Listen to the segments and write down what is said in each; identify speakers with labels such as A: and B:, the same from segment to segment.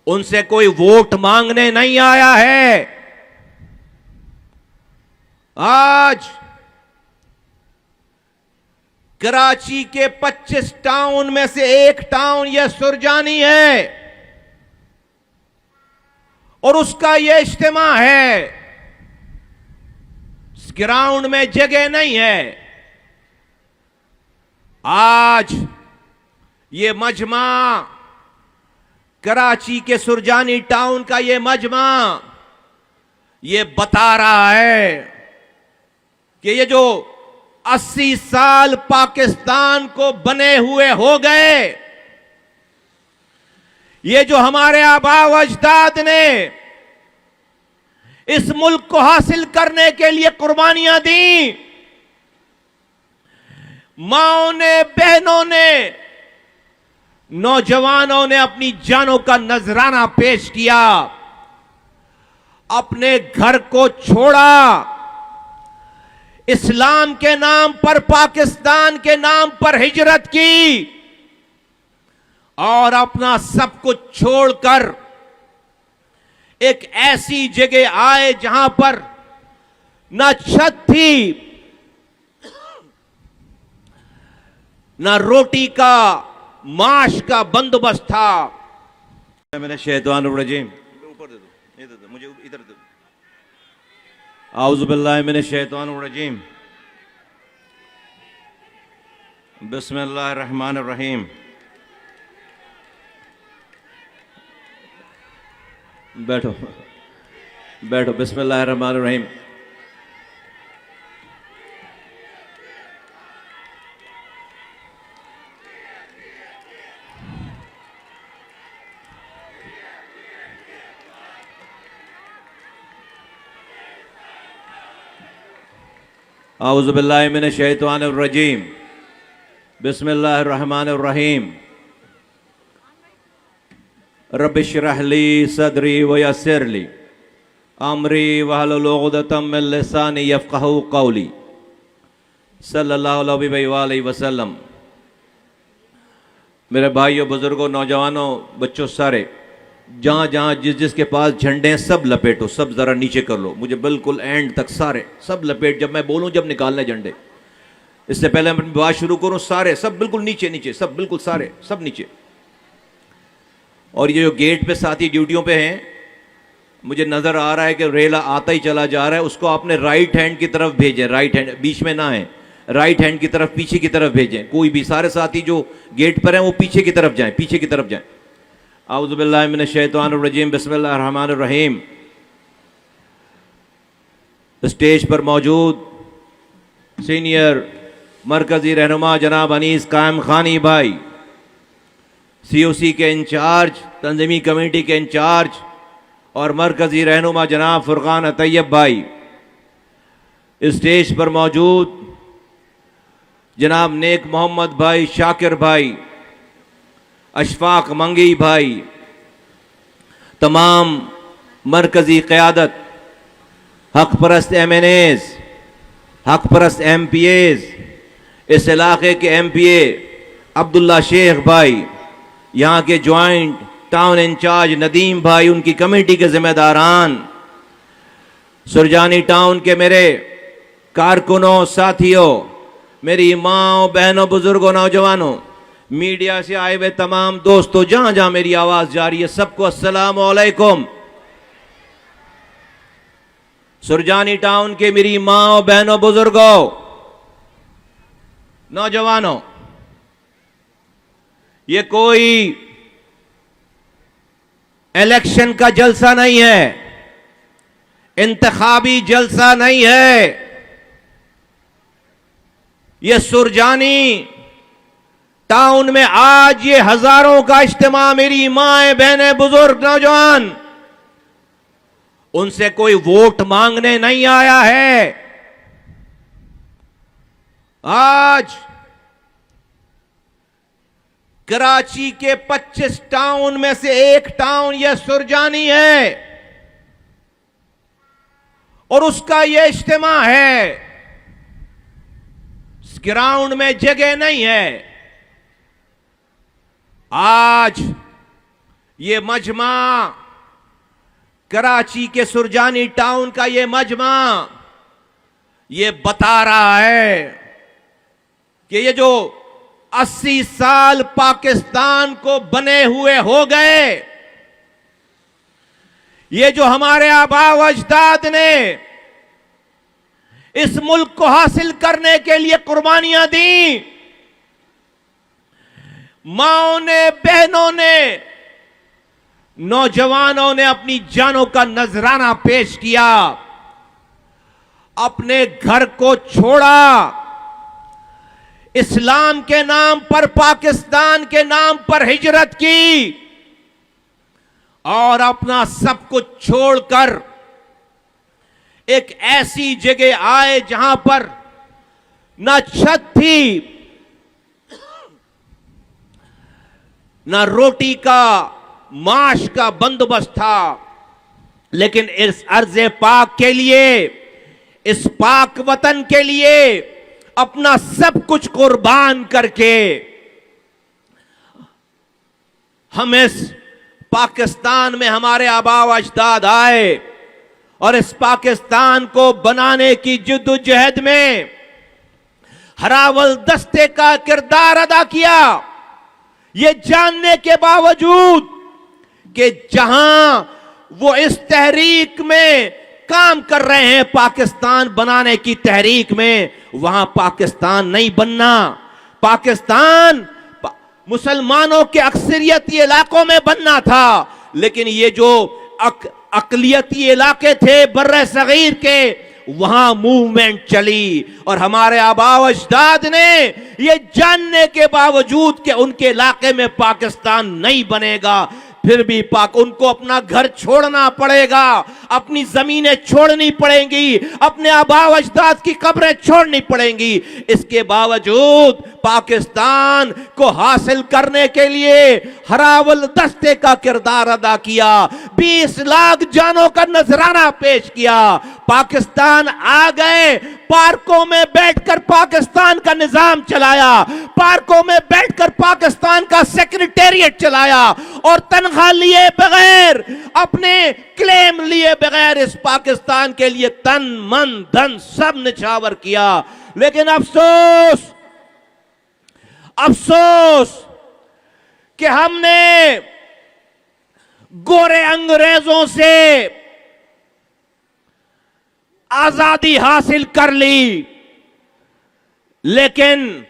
A: उनसे कोई वोट मांगने नहीं आया है। आज कराची के 25 टाउन में से एक टाउन यह सुरजानी है और उसका यह इज्तिमा है। इस ग्राउंड में जगह नहीं है। आज ये मजमा, कराची के सुरजानी टाउन का ये मजमा, ये बता रहा है कि ये जो 80 साल पाकिस्तान को बने हुए हो गए, ये जो हमारे आबा व अजदाद ने इस मुल्क को हासिल करने के लिए कुर्बानियां दी, माओं ने, बहनों ने, नौजवानों ने अपनी जानों का नजराना पेश किया, अपने घर को छोड़ा, इस्लाम के नाम पर, पाकिस्तान के नाम पर हिजरत की और अपना सब कुछ छोड़कर एक ऐसी जगह आए जहां पर ना छत थी, ना रोटी का, माश का बंदोबस्त था। मैंने शैतान रजीम ऊपर दे दो, ये दे दो, मुझे इधर दे दो। आऊज़ु बिल्लाहि मिनश शैतानिर रजीम। बिस्मिल्लाहिर रहमानिर रहीम। बैठो बैठो। बिस्मिल्लाहिर रहमानिर रहीम। आऊज़ु बिल्लाहि मिनश शैतानिर रजीम। बिस्मिल्लाहिर रहमानिर रहीम। रब्बि इश्रह ली सदरी व यस्सिर ली अमरी वहलुल उक़दतम मिन लिसानी यफ़क़हू क़ौली। सल्लल्लाहु अलैहि वसल्लम। मेरे भाइयों, बुजुर्गों, नौजवानों, बच्चों, सारे जहाँ जहाँ जिसके पास झंडे हैं सब लपेटो, सब ज़रा नीचे कर लो, मुझे बिल्कुल एंड तक सारे सब लपेट। जब मैं बोलूँ जब निकालने झंडे, इससे पहले मैं अपनी बात शुरू करूँ, सारे सब बिल्कुल नीचे नीचे, सब बिल्कुल सारे सब नीचे। और ये जो गेट पे साथी ड्यूटियों पे हैं, मुझे नज़र आ रहा है कि रेला आता ही चला जा रहा है, उसको आपने राइट हैंड की तरफ भेजें, राइट हैंड, बीच में ना है, राइट हैंड की तरफ, पीछे की तरफ भेजें। कोई भी सारे साथी जो गेट पर हैं वो पीछे की तरफ जाएं, पीछे की तरफ जाएं। आऊज़ु बिल्लाहि मिनश शैतानिर रजीम। बिस्मिल्लाहिर रहमानिर रहीम। स्टेज पर मौजूद सीनियर मरकजी रहनुमा जनाब अनीस कायम खानी भाई, COC के इंचार्ज, तंजीमी कमेटी के इंचार्ज और मरकजी रहनुमा जनाब फुरकान तैयब भाई, स्टेज पर मौजूद जनाब नेक मोहम्मद भाई, शाकिर भाई, अशफाक मंगी भाई, तमाम मरकजी क़यादत, हक परस्त MNAs, हक परस्त MPAs, इस इलाके के MPA अब्दुल्ला शेख भाई, यहाँ के ज्वाइंट टाउन इंचार्ज नदीम भाई, उनकी कमेटी के जिम्मेदारान, सुरजानी टाउन के मेरे कारकुनों, साथियों, मेरी माँ, बहनों, बुजुर्गों, नौजवानों, मीडिया से आए हुए तमाम दोस्तों, जहां जहां मेरी आवाज जा रही है, सबको अस्सलाम वालेकुम। सुरजानी टाउन के मेरी माँ, बहनों, बुजुर्गों, नौजवानों, ये कोई इलेक्शन का जलसा नहीं है, इंतखाबी जलसा नहीं है। ये सुरजानी टाउन में आज ये हजारों का इज्तिमा, मेरी माएं, बहनें, बुजुर्ग, नौजवान, उनसे कोई वोट मांगने नहीं आया है। आज कराची के 25 टाउन में से एक टाउन यह सुरजानी है और उसका यह इज्तिमा है। इस ग्राउंड में जगह नहीं है। आज ये मजमा, कराची के सुरजानी टाउन का ये मजमा, ये बता रहा है कि ये जो 80 साल पाकिस्तान को बने हुए हो गए, ये जो हमारे आबा व अजदाद ने इस मुल्क को हासिल करने के लिए कुर्बानियां दी, माओं ने, बहनों ने, नौजवानों ने अपनी जानों का नजराना पेश किया, अपने घर को छोड़ा, इस्लाम के नाम पर, पाकिस्तान के नाम पर हिजरत की और अपना सब कुछ छोड़कर एक ऐसी जगह आए जहां पर ना छत थी, ना रोटी का, माश का बंदोबस्त था, लेकिन इस अर्ज़े पाक के लिए, इस पाक वतन के लिए अपना सब कुछ कुर्बान करके हम इस पाकिस्तान में हमारे आबा व अजदाद आए और इस पाकिस्तान को बनाने की जिद्दोजहद में हरावल दस्ते का किरदार अदा किया, ये जानने के बावजूद कि जहां वो इस तहरीक में काम कर रहे हैं, पाकिस्तान बनाने की तहरीक में, वहां पाकिस्तान नहीं बनना, पाकिस्तान मुसलमानों के अक्सरियती इलाकों में बनना था। लेकिन ये जो अकलियती इलाके थे बर्रे सगीर के, वहां मूवमेंट चली और हमारे आबा व अजदाद ने ये जानने के बावजूद कि उनके इलाके में पाकिस्तान नहीं बनेगा, फिर भी उनको अपना घर छोड़ना पड़ेगा, अपनी जमीनें छोड़नी पड़ेंगी, अपने आबा व अजदाद की कब्रें छोड़नी पड़ेंगी। इसके बावजूद पाकिस्तान को हासिल करने के लिए हरावल दस्ते का किरदार अदा किया, 20 लाख जानों का नजराना पेश किया। पाकिस्तान आ गए, पार्कों में बैठकर पाकिस्तान का निजाम चलाया, पार्कों में बैठकर पाकिस्तान का सेक्रेटेरिएट चलाया और तनख्वाह लिए बगैर, अपने क्लेम लिए बगैर इस पाकिस्तान के लिए तन मन धन सब निछावर किया। लेकिन अफसोस, अफसोस कि हमने गोरे अंग्रेजों से आजादी हासिल कर ली, लेकिन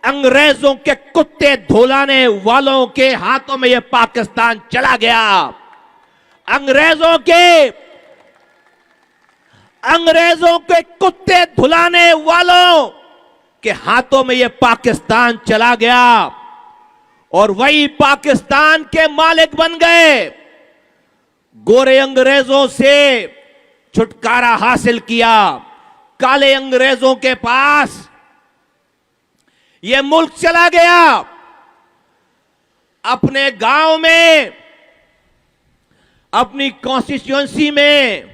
A: अंग्रेजों के कुत्ते धुलाने वालों के हाथों में यह पाकिस्तान चला गया। अंग्रेजों के कुत्ते धुलाने वालों के हाथों में यह पाकिस्तान चला गया और वही पाकिस्तान के मालिक बन गए। गोरे अंग्रेजों से छुटकारा हासिल किया, काले अंग्रेजों के पास यह मुल्क चला गया। अपने गांव में, अपनी कॉन्स्टिट्यूएंसी में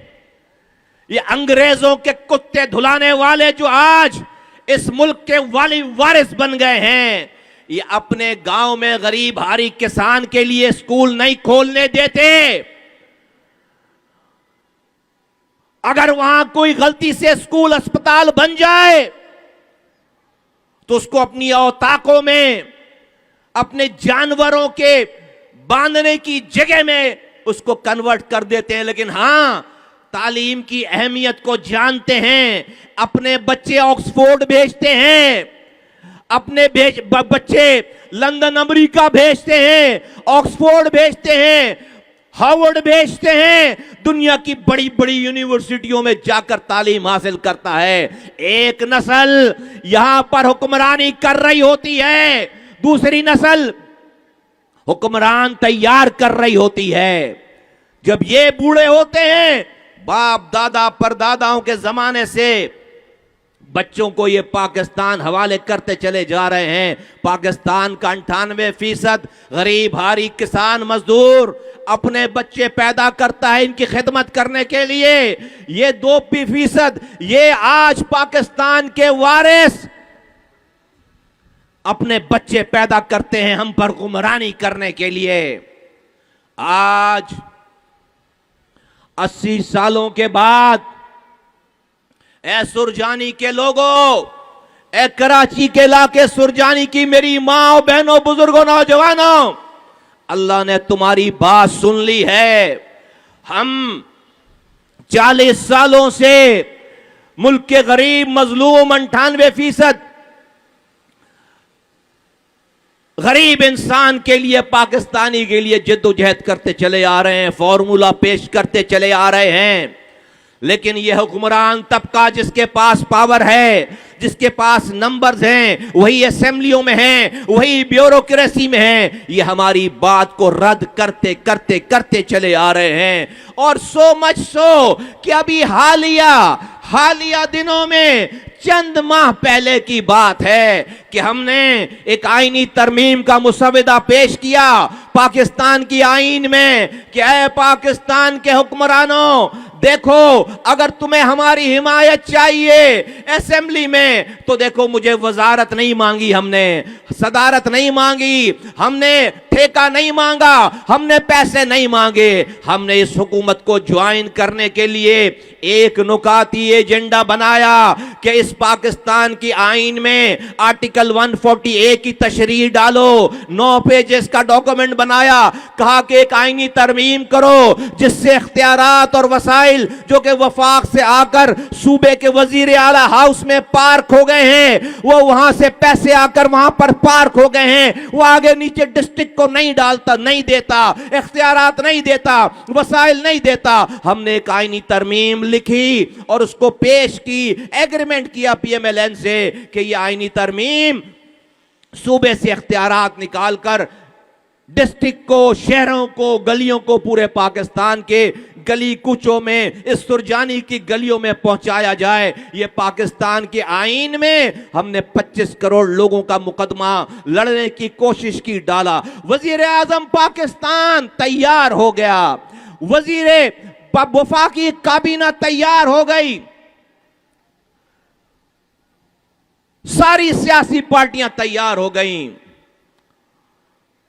A: ये अंग्रेजों के कुत्ते धुलाने वाले जो आज इस मुल्क के वाली वारिस बन गए हैं, ये अपने गांव में गरीब हारी किसान के लिए स्कूल नहीं खोलने देते। अगर वहां कोई गलती से स्कूल अस्पताल बन जाए तो उसको अपनी औताकों में, अपने जानवरों के बांधने की जगह में उसको कन्वर्ट कर देते हैं। लेकिन हां, तालीम की अहमियत को जानते हैं, अपने बच्चे ऑक्सफोर्ड भेजते हैं, अपने बच्चे लंदन अमेरिका भेजते हैं, ऑक्सफोर्ड भेजते हैं, हार्वर्ड भेजते हैं, दुनिया की बड़ी बड़ी यूनिवर्सिटियों में जाकर तालीम हासिल करता है। एक नस्ल यहां पर हुक्मरानी कर रही होती है, दूसरी नस्ल हुक्मरान तैयार कर रही होती है। जब ये बूढ़े होते हैं, बाप दादा परदादाओं के जमाने से बच्चों को ये पाकिस्तान हवाले करते चले जा रहे हैं। पाकिस्तान का 98% गरीब हारी किसान मजदूर अपने बच्चे पैदा करता है इनकी खिदमत करने के लिए। ये 2% ये आज पाकिस्तान के वारिस अपने बच्चे पैदा करते हैं हम पर हुक्मरानी करने के लिए। आज 80 सालों के बाद ए सुरजानी के लोगों, ए कराची के इलाके सुरजानी की मेरी माँ बहनों, बुजुर्गों, नौजवानों, अल्लाह ने तुम्हारी बात सुन ली है। हम 40 सालों से मुल्क के गरीब मजलूम 98% गरीब इंसान के लिए, पाकिस्तानी के लिए जद्दोजहद करते चले आ रहे हैं, फॉर्मूला पेश करते चले आ रहे हैं। लेकिन यह हुक्मरान तबका जिसके पास पावर है, जिसके पास नंबर्स हैं, वही असेंबलियों में हैं, वही ब्यूरोक्रेसी में हैं, ये हमारी बात को रद्द करते करते करते चले आ रहे हैं। और सो मच सो कि अभी हालिया दिनों में, चंद माह पहले की बात है कि हमने एक आईनी तरमीम का मुसविदा पेश किया पाकिस्तान की आईन में कि ऐ पाकिस्तान के हुक्मरानों, देखो अगर तुम्हें हमारी हिमायत चाहिए असेंबली में तो देखो, मुझे वजारत नहीं मांगी, हमने सदारत नहीं मांगी, हमने ठेका नहीं मांगा, हमने पैसे नहीं मांगे, हमने इस हुकूमत को ज्वाइन करने के लिए एक नुकाती एजेंडा बनाया कि इस पाकिस्तान की आईन में आर्टिकल 140A की तशरीह डालो। 9 पेजेस का डॉक्यूमेंट बनाया, कहा कि एक आईनी तरमीम करो जिससे इख्तियारात और वसाइल जो कि वफाक से आकर सूबे के वजीर आला हाउस में पार्क हो गए हैं, वो वहां से पैसे आकर वहां पर पार्क हो गए हैं, वो आगे नीचे डिस्ट्रिक्ट को नहीं डालता, नहीं देता, इख्तियारात नहीं देता, वसाइल नहीं देता। हमने एक आईनी तरमीम लिखी और उसको पेश की, एग्रीमेंट किया PMLN से कि यह आईनी तरमीम सूबे से इख्तियारात निकालकर डिस्ट्रिक्ट को, शहरों को, गलियों को, पूरे पाकिस्तान के गली कूचों में, इस सुरजानी की गलियों में पहुंचाया जाए। ये पाकिस्तान के आईन में हमने 25 करोड़ लोगों का मुकदमा लड़ने की कोशिश की, डाला। वजीर आजम पाकिस्तान तैयार हो गया, वजीर वफाकी काबीना तैयार हो गई, सारी सियासी पार्टियां तैयार हो गईं।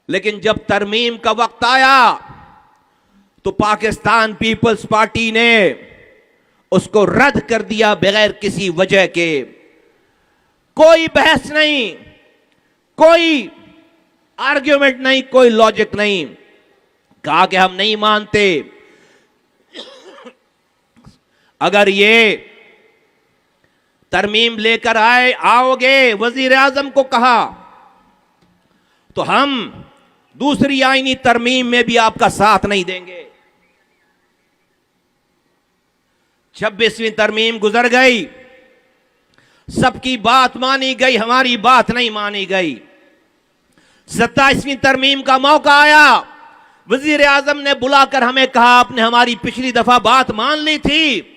A: लेकिन जब तरमीम का वक्त आया तो पाकिस्तान पीपल्स पार्टी ने उसको रद्द कर दिया बगैर किसी वजह के। कोई बहस नहीं, कोई आर्ग्यूमेंट नहीं, कोई लॉजिक नहीं। कहा कि हम नहीं मानते, अगर ये तरमीम लेकर आओगे, वजीर आजम को कहा, तो हम दूसरी आईनी तरमीम में भी आपका साथ नहीं देंगे। 26वीं तरमीम गुजर गई, सबकी बात मानी गई, हमारी बात नहीं मानी गई। 27वीं तरमीम का मौका आया, वजीर आजम ने बुलाकर हमें कहा, आपने हमारी पिछली दफा बात मान ली थी,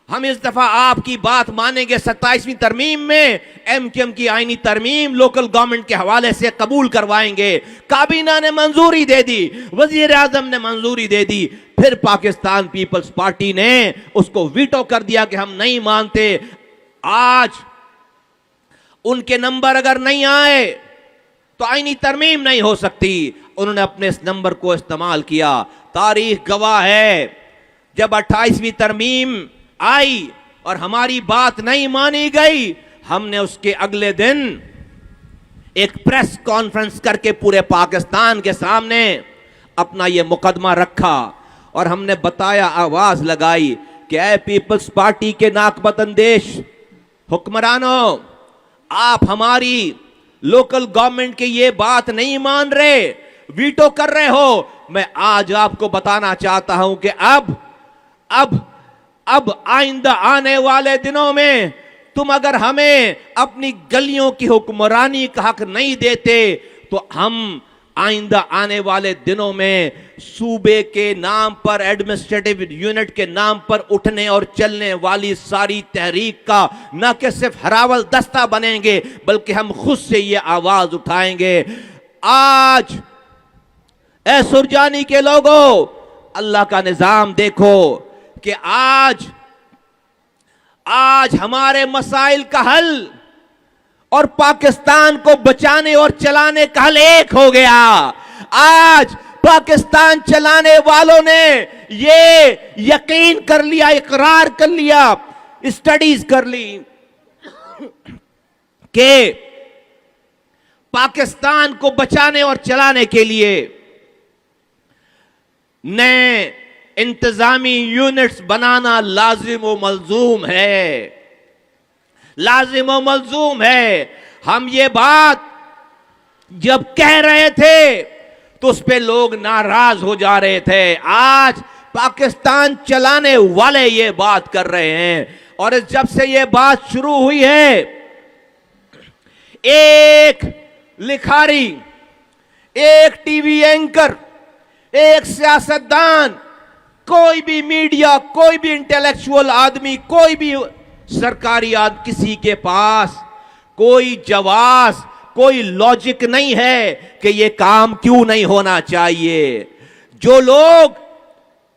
A: हम इस दफा आपकी बात मानेंगे। 27वीं तरमीम में MQM की आईनी तरमीम लोकल गवर्नमेंट के हवाले से कबूल करवाएंगे। काबीना ने मंजूरी दे दी, वजीर आजम ने मंजूरी दे दी, फिर पाकिस्तान पीपल्स पार्टी ने उसको वीटो कर दिया कि हम नहीं मानते। आज उनके नंबर अगर नहीं आए तो आईनी तरमीम नहीं हो सकती। उन्होंने अपने इस नंबर को इस्तेमाल किया। तारीख गवाह है, जब 28वीं तरमीम आई और हमारी बात नहीं मानी गई, हमने उसके अगले दिन एक प्रेस कॉन्फ्रेंस करके पूरे पाकिस्तान के सामने अपना यह मुकदमा रखा और हमने बताया, आवाज लगाई कि ऐ पीपल्स पार्टी के नाकबतंदेश हुक्मरानों, आप हमारी लोकल गवर्नमेंट की ये बात नहीं मान रहे, वीटो कर रहे हो। मैं आज आपको बताना चाहता हूं कि अब आइंदा आने वाले दिनों में तुम अगर हमें अपनी गलियों की हुक्मरानी का हक नहीं देते तो हम आइंदा आने वाले दिनों में सूबे के नाम पर, एडमिनिस्ट्रेटिव यूनिट के नाम पर उठने और चलने वाली सारी तहरीक का न कि सिर्फ हरावल दस्ता बनेंगे, बल्कि हम खुद से ये आवाज उठाएंगे। आज ऐ सुरजानी के लोगों, अल्लाह का निजाम देखो कि आज हमारे मसाइल का हल और पाकिस्तान को बचाने और चलाने का हल एक हो गया। आज पाकिस्तान चलाने वालों ने ये यकीन कर लिया, इकरार कर लिया, स्टडीज कर ली कि पाकिस्तान को बचाने और चलाने के लिए नए इंतजामी यूनिट्स बनाना लाजिम व मलजूम है, लाजिम व मलजूम है। हम ये बात जब कह रहे थे तो उस पे लोग नाराज हो जा रहे थे। आज पाकिस्तान चलाने वाले ये बात कर रहे हैं और जब से ये बात शुरू हुई है, एक लिखारी, एक टीवी एंकर, एक सियासतदान, कोई भी मीडिया, कोई भी इंटेलेक्चुअल आदमी, कोई भी सरकारी आदमी, किसी के पास कोई जवाब, कोई लॉजिक नहीं है कि यह काम क्यों नहीं होना चाहिए। जो लोग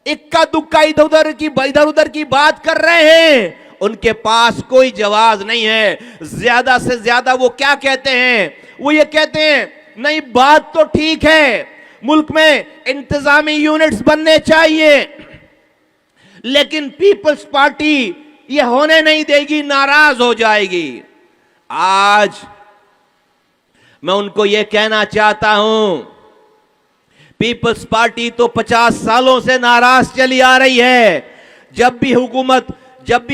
A: इक्का दुक्का इधर उधर की बात कर रहे हैं, उनके पास कोई जवाब नहीं है। ज्यादा से ज्यादा वो क्या कहते हैं? वो ये कहते हैं नहीं, बात तो ठीक है, मुल्क में इंतजामी यूनिट्स बनने चाहिए, लेकिन पीपल्स पार्टी ये होने नहीं देगी, नाराज हो जाएगी। आज मैं उनको ये कहना चाहता हूं, पीपल्स पार्टी तो 50 सालों से नाराज चली आ रही है। जब भी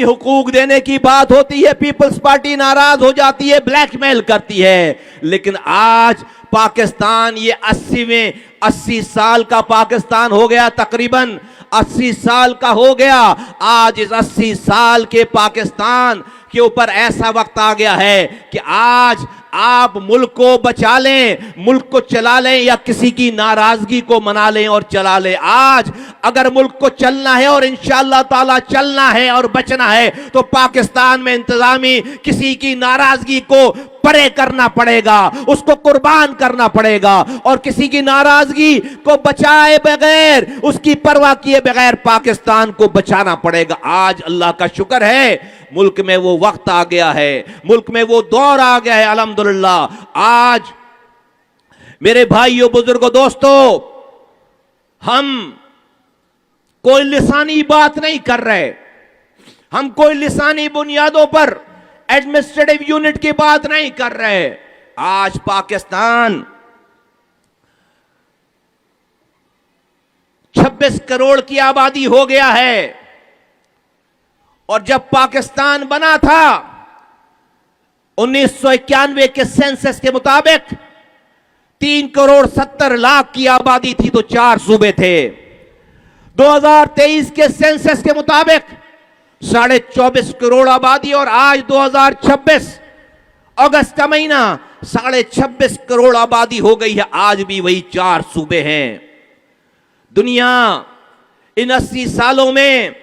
A: हुकूक देने की बात होती है, पीपल्स पार्टी नाराज हो जाती है, ब्लैकमेल करती है। लेकिन आज पाकिस्तान ये 80 साल का पाकिस्तान हो गया, तकरीबन 80 साल का हो गया। आज इस 80 साल के पाकिस्तान के ऊपर ऐसा वक्त आ गया है कि आज आप मुल्क को बचा लें, मुल्क को चला लें, या किसी की नाराजगी को मना लें और चला लें। आज अगर मुल्क को चलना है और इंशाअल्लाह ताला चलना है और बचना है, तो पाकिस्तान में इंतजामी किसी की नाराजगी को परे करना पड़ेगा, उसको कुर्बान करना पड़ेगा, और किसी की नाराजगी को बचाए बगैर, उसकी परवाह किए बगैर पाकिस्तान को बचाना पड़ेगा। आज अल्लाह का शुक्र है, मुल्क में वो वक्त आ गया है, मुल्क में वो दौर आ गया है, अल्हम्दुलिल्लाह। आज मेरे भाइयों, बुजुर्गों, दोस्तों, हम कोई लिसानी बात नहीं कर रहे, हम कोई लिसानी बुनियादों पर एडमिनिस्ट्रेटिव यूनिट की बात नहीं कर रहे। आज पाकिस्तान 26 करोड़ की आबादी हो गया है, और जब पाकिस्तान बना था 1991 के सेंसस के मुताबिक 3 करोड़ 70 लाख की आबादी थी, तो 4 सूबे थे। 2023 के सेंसस के मुताबिक 24.5 करोड़ आबादी, और आज 2026 अगस्त का महीना 26.5 करोड़ आबादी हो गई है। आज भी वही 4 सूबे हैं। दुनिया इन 80 सालों में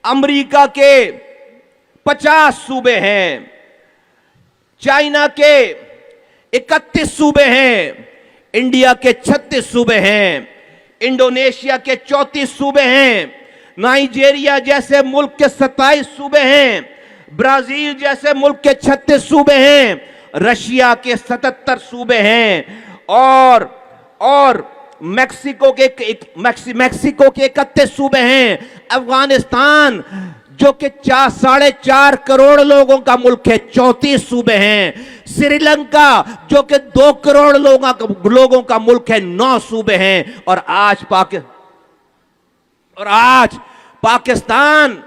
A: अमेरिका के 50 सूबे हैं, चाइना के 31 सूबे हैं, इंडिया के 36 सूबे हैं, इंडोनेशिया के 34 सूबे हैं, नाइजीरिया जैसे मुल्क के 27 सूबे हैं, ब्राजील जैसे मुल्क के 36 सूबे हैं, रशिया के 77 सूबे हैं, और मैक्सिको के 31 सूबे हैं। अफगानिस्तान जो कि 4.5 करोड़ लोगों का मुल्क है, 34 सूबे हैं। श्रीलंका जो कि 2 करोड़ लोगों का मुल्क है, 9 सूबे हैं। और आज पाकिस्तान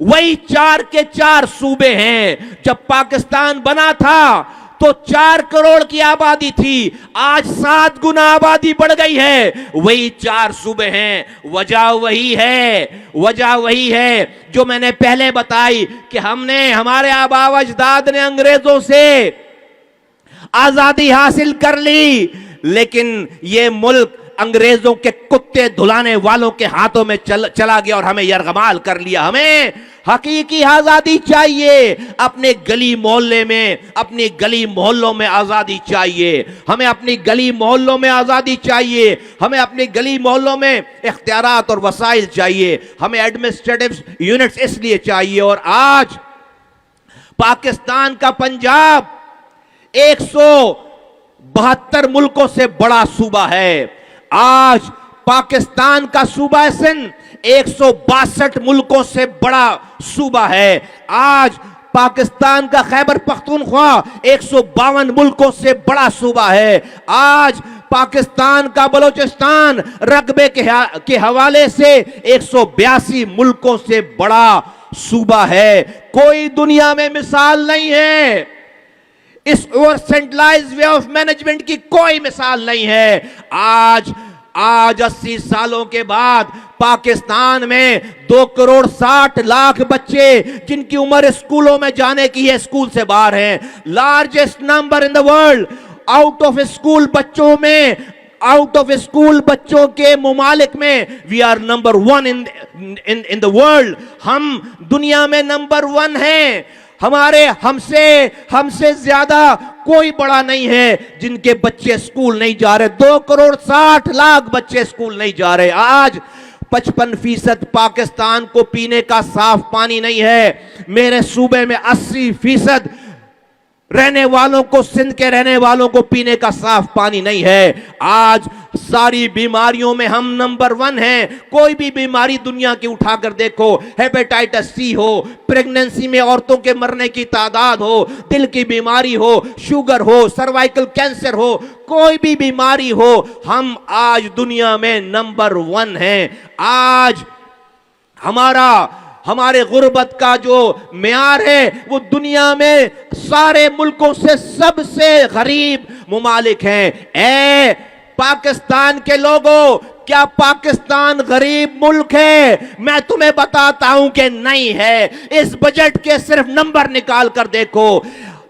A: वही 4 के 4 सूबे हैं। जब पाकिस्तान बना था तो 4 करोड़ की आबादी थी, आज 7 गुना आबादी बढ़ गई है, वही 4 सूबे हैं। वजह वही है जो मैंने पहले बताई कि हमारे आबा अजदाद ने अंग्रेजों से आजादी हासिल कर ली, लेकिन यह मुल्क अंग्रेजों के कुत्ते धुलाने वालों के हाथों में चला गया और हमें यरगमाल कर लिया। हमें हकीकी आजादी चाहिए, अपने गली मोहल्ले में, अपनी गली मोहल्लों में आजादी चाहिए। हमें अपनी गली मोहल्लों में आजादी चाहिए, हमें अपनी गली मोहल्लों में इख्तियारात और वसाइल चाहिए, हमें एडमिनिस्ट्रेटिव यूनिट्स इसलिए चाहिए। और आज पाकिस्तान का पंजाब 172 मुल्कों से बड़ा सूबा है। आज पाकिस्तान का सूबा सिंध 162 मुल्कों से बड़ा सूबा है। आज पाकिस्तान का खैबर पख्तूनख्वा 152 मुल्कों से बड़ा सूबा है। आज पाकिस्तान का बलोचिस्तान रकबे के हवाले से 182 मुल्कों से बड़ा सूबा है। कोई दुनिया में मिसाल नहीं है। इस over centralised way of management की कोई मिसाल नहीं है। आज 80 सालों के बाद पाकिस्तान में 2,60,00,000 बच्चे जिनकी उम्र स्कूलों में जाने की है, स्कूल से बाहर हैं। Largest number in the world out of school बच्चों में, आउट ऑफ स्कूल बच्चों के मुमालिक में we are number 1 in the world. हम दुनिया में नंबर 1 हैं। हमारे हमसे ज्यादा कोई बड़ा नहीं है जिनके बच्चे स्कूल नहीं जा रहे। 2,60,00,000 बच्चे स्कूल नहीं जा रहे। आज 55% पाकिस्तान को पीने का साफ पानी नहीं है। मेरे सूबे में 80% रहने वालों को, सिंध के रहने वालों को पीने का साफ पानी नहीं है। आज सारी बीमारियों में हम नंबर 1 हैं। कोई भी बीमारी दुनिया की उठाकर देखो, हेपेटाइटिस सी हो, प्रेगनेंसी में औरतों के मरने की तादाद हो, दिल की बीमारी हो, शुगर हो, सर्वाइकल कैंसर हो, कोई भी बीमारी हो, हम आज दुनिया में नंबर 1 हैं। आज हमारे गुर्बत का जो म्यार है वो दुनिया में सारे मुल्कों से सबसे गरीब मुमालिक हैं। ए पाकिस्तान के लोगों, क्या पाकिस्तान गरीब मुल्क है? मैं तुम्हें बताता हूं कि नहीं है। इस बजट के सिर्फ नंबर निकाल कर देखो।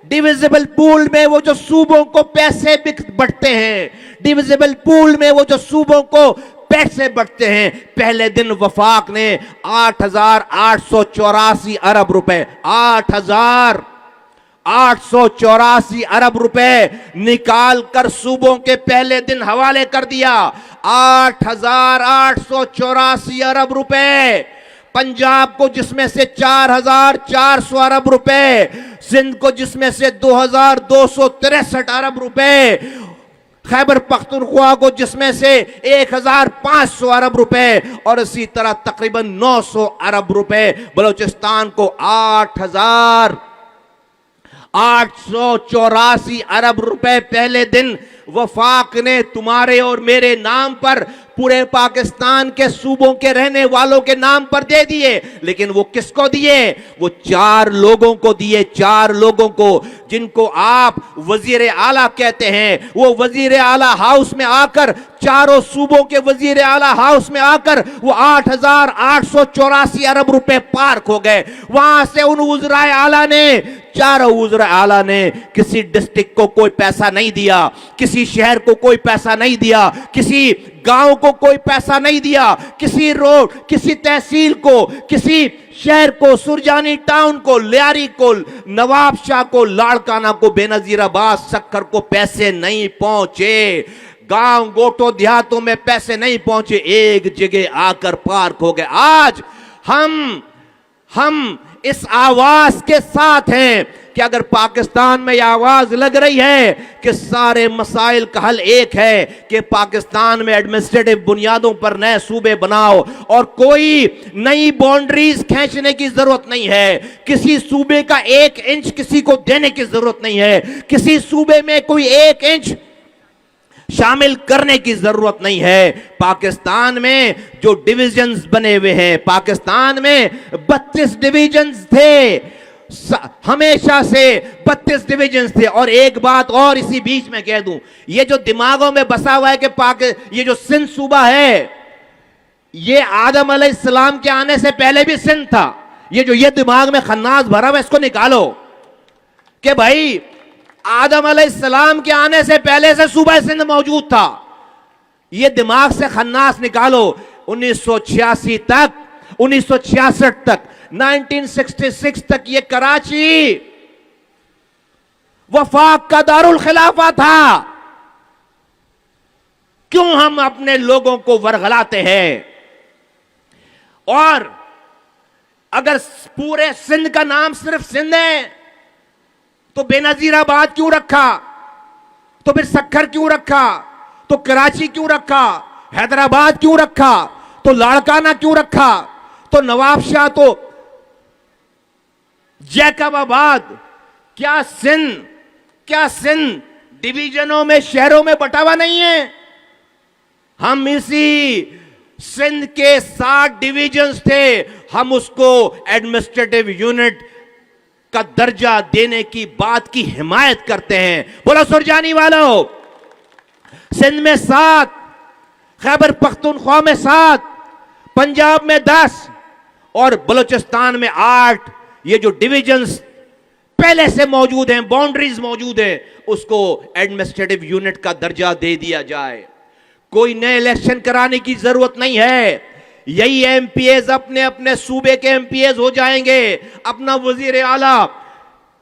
A: डिविजिबल पूल में वो जो सूबों को पैसे बंटते हैं, डिविजिबल पूल में वो जो सूबों को पैसे बढ़ते हैं, पहले दिन वफाक ने 8,884 अरब रुपए, 8,884 अरब रुपए निकाल कर सूबों के पहले दिन हवाले कर दिया। 8,884 अरब रुपए। पंजाब को जिसमें से 4,400 अरब रुपए, सिंध को जिसमें से 2,263 अरब रुपए, खैबर पख्तूनख्वा को जिसमें से 1,500 अरब रुपए और इसी तरह तकरीबन 900 अरब रुपए। बलूचिस्तान को 8,884 अरब रुपए पहले दिन वफाक ने तुम्हारे और मेरे नाम पर, पूरे पाकिस्तान के सूबों के रहने वालों के नाम पर दे दिए। लेकिन वो किसको दिए? वो 4 लोगों को दिए, 4 लोगों को जिनको आप वजीर आला कहते हैं। वो वजीर आला हाउस में आकर, चारों सूबों के वजीर आला हाउस में आकर वो 8,884 अरब रुपए पार्क हो गए। वहां से उन वज़राए आला ने, चारों वज़राए आला ने किसी डिस्ट्रिक्ट को कोई पैसा नहीं दिया, किसी शहर को कोई पैसा नहीं दिया, किसी गांव को कोई पैसा नहीं दिया, किसी रोड, किसी तहसील को, किसी शहर को, सुरजानी टाउन को, लियारी को, नवाब शाह को, लाड़काना को, बेनजीराबाद, सक्खर को पैसे नहीं पहुंचे। गांव गोटो देहातों में पैसे नहीं पहुंचे, एक जगह आकर पार्क हो गए। आज हम इस आवाज के साथ हैं कि अगर पाकिस्तान में यह आवाज लग रही है कि सारे मसाइल का हल एक है कि पाकिस्तान में एडमिनिस्ट्रेटिव बुनियादों पर नए सूबे बनाओ और कोई नई बाउंड्रीज खींचने की जरूरत नहीं है। किसी सूबे का 1 इंच किसी को देने की जरूरत नहीं है। किसी सूबे में कोई 1 इंच शामिल करने की जरूरत नहीं है। पाकिस्तान में जो डिविजन्स बने हुए हैं, पाकिस्तान में 32 डिविजन्स थे, हमेशा से 32 डिविजन्स थे। और एक बात और इसी बीच में कह दूं, ये जो दिमागों में बसा हुआ है कि ये जो सिंध सूबा है, ये आदम अलैहिस्सलाम के आने से पहले भी सिंध था। ये दिमाग में खन्नास भरा हुआ, इसको निकालो कि भाई आदम अलैहिस्सलाम के आने से पहले से सूबा सिंध मौजूद था। ये दिमाग से खन्नास निकालो। 1966 तक, 1966 तक, 1966 तक ये कराची वफाक का दारुल खिलाफा था। क्यों हम अपने लोगों को वरगलाते हैं? और अगर पूरे सिंध का नाम सिर्फ सिंध है तो बेनजीराबाद क्यों रखा? तो फिर सक्खर क्यों रखा? तो कराची क्यों रखा?
B: हैदराबाद क्यों रखा, तो लाड़काना क्यों रखा, तो नवाबशाह, तो जैकबाबाद। क्या सिंध डिवीजनों में, शहरों में बटा हुआ नहीं है? हम इसी सिंध के 7 डिवीजन्स थे, हम उसको एडमिनिस्ट्रेटिव यूनिट का दर्जा देने की बात की हिमायत करते हैं। बोलो सुरजानी वालों, सिंध में 7, खैबर पख्तूनख्वा में 7, पंजाब में 10 और बलूचिस्तान में 8। ये जो डिवीजन्स पहले से मौजूद हैं, बाउंड्रीज मौजूद है, उसको एडमिनिस्ट्रेटिव यूनिट का दर्जा दे दिया जाए। कोई नए इलेक्शन कराने की जरूरत नहीं है। यही एमपीएस अपने अपने सूबे के एमपीएस हो जाएंगे, अपना वजीर आला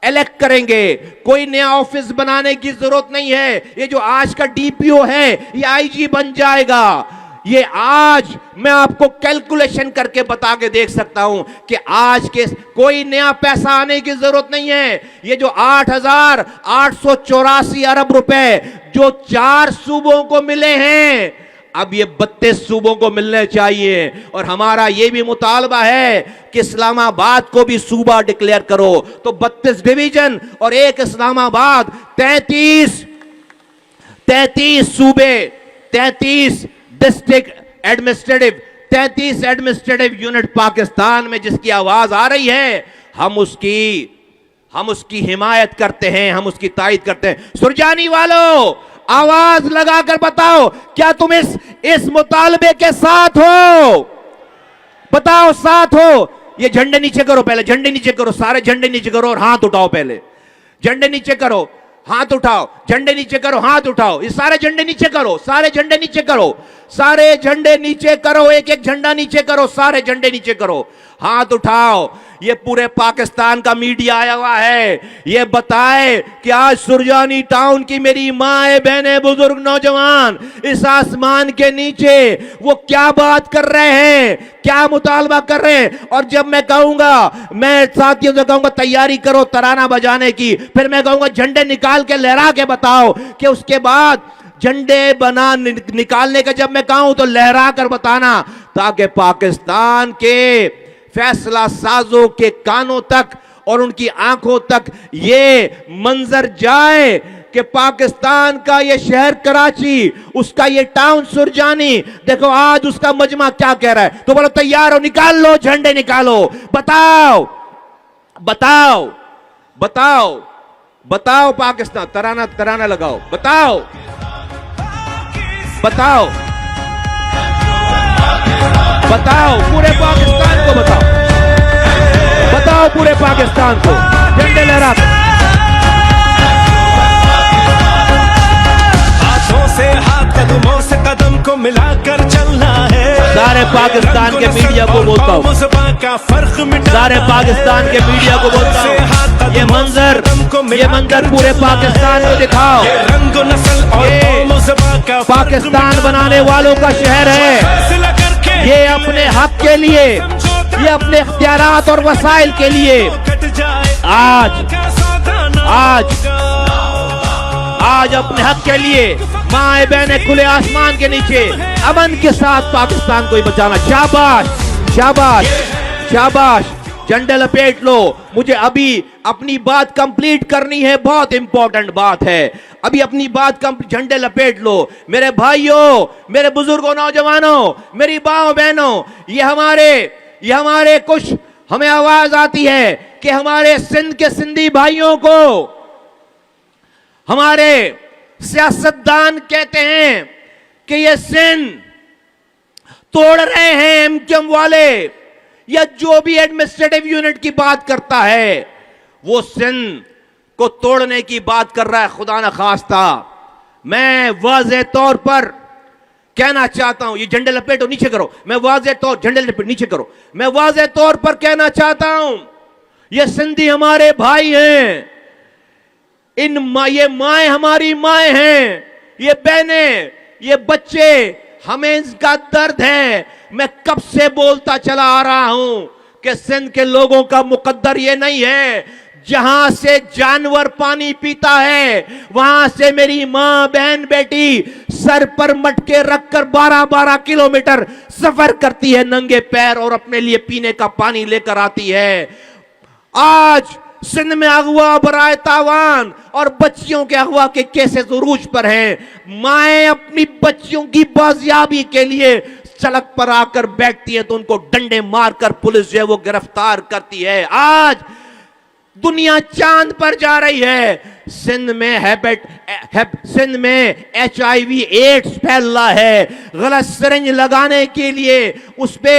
B: इलेक्ट करेंगे। कोई नया ऑफिस बनाने की जरूरत नहीं है। ये जो आज का डीपीओ है ये आईजी बन जाएगा। ये आज मैं आपको कैलकुलेशन करके बता के देख सकता हूं कि आज के कोई नया पैसा आने की जरूरत नहीं है। ये जो 8,884 अरब रुपए जो 4 सूबों को मिले हैं, अब ये 32 सूबों को मिलने चाहिए। और हमारा ये भी मुतालबा है कि इस्लामाबाद को भी सूबा डिक्लेयर करो। तो 32 डिवीजन और 1 इस्लामाबाद, 33 सूबे, 33 district administrative, 33 administrative unit Pakistan में जिसकी आवाज आ रही है, हम उसकी हिमायत करते हैं, हम उसकी तायद करते हैं। सुरजानी वालों, आवाज लगाकर बताओ, क्या तुम इस मुतालबे के साथ हो? बताओ, साथ हो? ये झंडे नीचे करो, पहले झंडे नीचे करो, सारे झंडे नीचे करो और हाथ उठाओ। पहले झंडे नीचे करो, हाथ उठाओ, झंडे नीचे करो, हाथ उठाओ। ये सारे झंडे नीचे करो, सारे झंडे नीचे करो, सारे झंडे नीचे करो, एक एक झंडा नीचे करो, सारे झंडे नीचे करो, हाथ उठाओ। ये पूरे पाकिस्तान का मीडिया आया हुआ है, ये बताए कि आज सुरजानी टाउन की मेरी माए, बहनें, बुजुर्ग, नौजवान इस आसमान के नीचे वो क्या बात कर रहे हैं, क्या मुतालबा कर रहे हैं। और जब मैं कहूंगा, मैं साथियों से कहूंगा तैयारी करो तराना बजाने की, फिर मैं कहूंगा झंडे निकाल के लहरा के बताओ, कि उसके बाद झंडे निकालने का जब मैं कहूं तो लहरा कर बताना, ताकि पाकिस्तान के फैसला साजों के कानों तक और उनकी आंखों तक ये मंजर जाए कि पाकिस्तान का ये शहर कराची, उसका ये टाउन सुरजानी, देखो आज उसका मजमा क्या कह रहा है। तो बोलो तैयार हो, निकाल लो झंडे, निकालो, बताओ बताओ बताओ बताओ पाकिस्तान, तराना लगाओ, बताओ बताओ बताओ, पूरे पाकिस्तान को बताओ, बताओ पूरे पाकिस्तान को, झंडे लहरा,
C: हाथों से हाथ, कदमों से कदम को मिलाकर चलना है।
B: सारे पाकिस्तान के मीडिया को बोलता हूँ, सारे पाकिस्तान के मीडिया को बोलता हूँ, ये मंजर पूरे पाकिस्तान को दिखाओ। ये पाकिस्तान बनाने वालों का शहर है, ये अपने हक के लिए, ये अपने इख्तियारात और वसाइल के लिए आज अपने हक के लिए माए बहने खुले आसमान के नीचे अमन के साथ पाकिस्तान को ही बचाना। शाबाश शाबाश शाबाश, झंडे लपेट लो। मुझे अभी अपनी बात कंप्लीट करनी है, बहुत इंपॉर्टेंट बात है, अभी अपनी बात झंडे लपेट लो। मेरे भाइयों, मेरे बुजुर्गों, नौजवानों, मेरी माओ बहनों, ये हमारे कुछ हमें आवाज आती है कि हमारे सिंध के सिंधी भाइयों को हमारे सियासतदान कहते हैं कि ये सिंध तोड़ रहे हैं एमक्यूएम वाले, या जो भी एडमिनिस्ट्रेटिव यूनिट की बात करता है वो सिंध को तोड़ने की बात कर रहा है। खुदा न खास्ता, मैं वाज़ेह तौर पर कहना चाहता हूं, ये झंडे लपेटो, नीचे करो, मैं वाज़ेह तौर, झंडे लपेटो, नीचे करो, मैं वाज़ेह तौर पर कहना चाहता हूं, ये सिंधी हमारे भाई हैं, ये माएं हमारी माएं हैं, ये बहनें, ये बच्चे, हमें इसका दर्द है। मैं कब से बोलता चला आ रहा हूं कि सिंध के लोगों का मुकद्दर ये नहीं है जहां से जानवर पानी पीता है, वहां से मेरी मां बहन बेटी सर पर मटके रखकर 12-12 किलोमीटर सफर करती है नंगे पैर और अपने लिए पीने का पानी लेकर आती है। आज सिंध में अगवा बराए तावान और बच्चियों के अगवा के केसेस उरूज पर हैं। माएं अपनी बच्चियों की बाजियाबी के लिए सड़क पर आकर बैठती है तो उनको डंडे मारकर पुलिस जो है वो गिरफ्तार करती है। आज दुनिया चांद पर जा रही है। सिंध में HIV एड्स फैल रहा है। गलत सिरिंज लगाने के लिए उस पे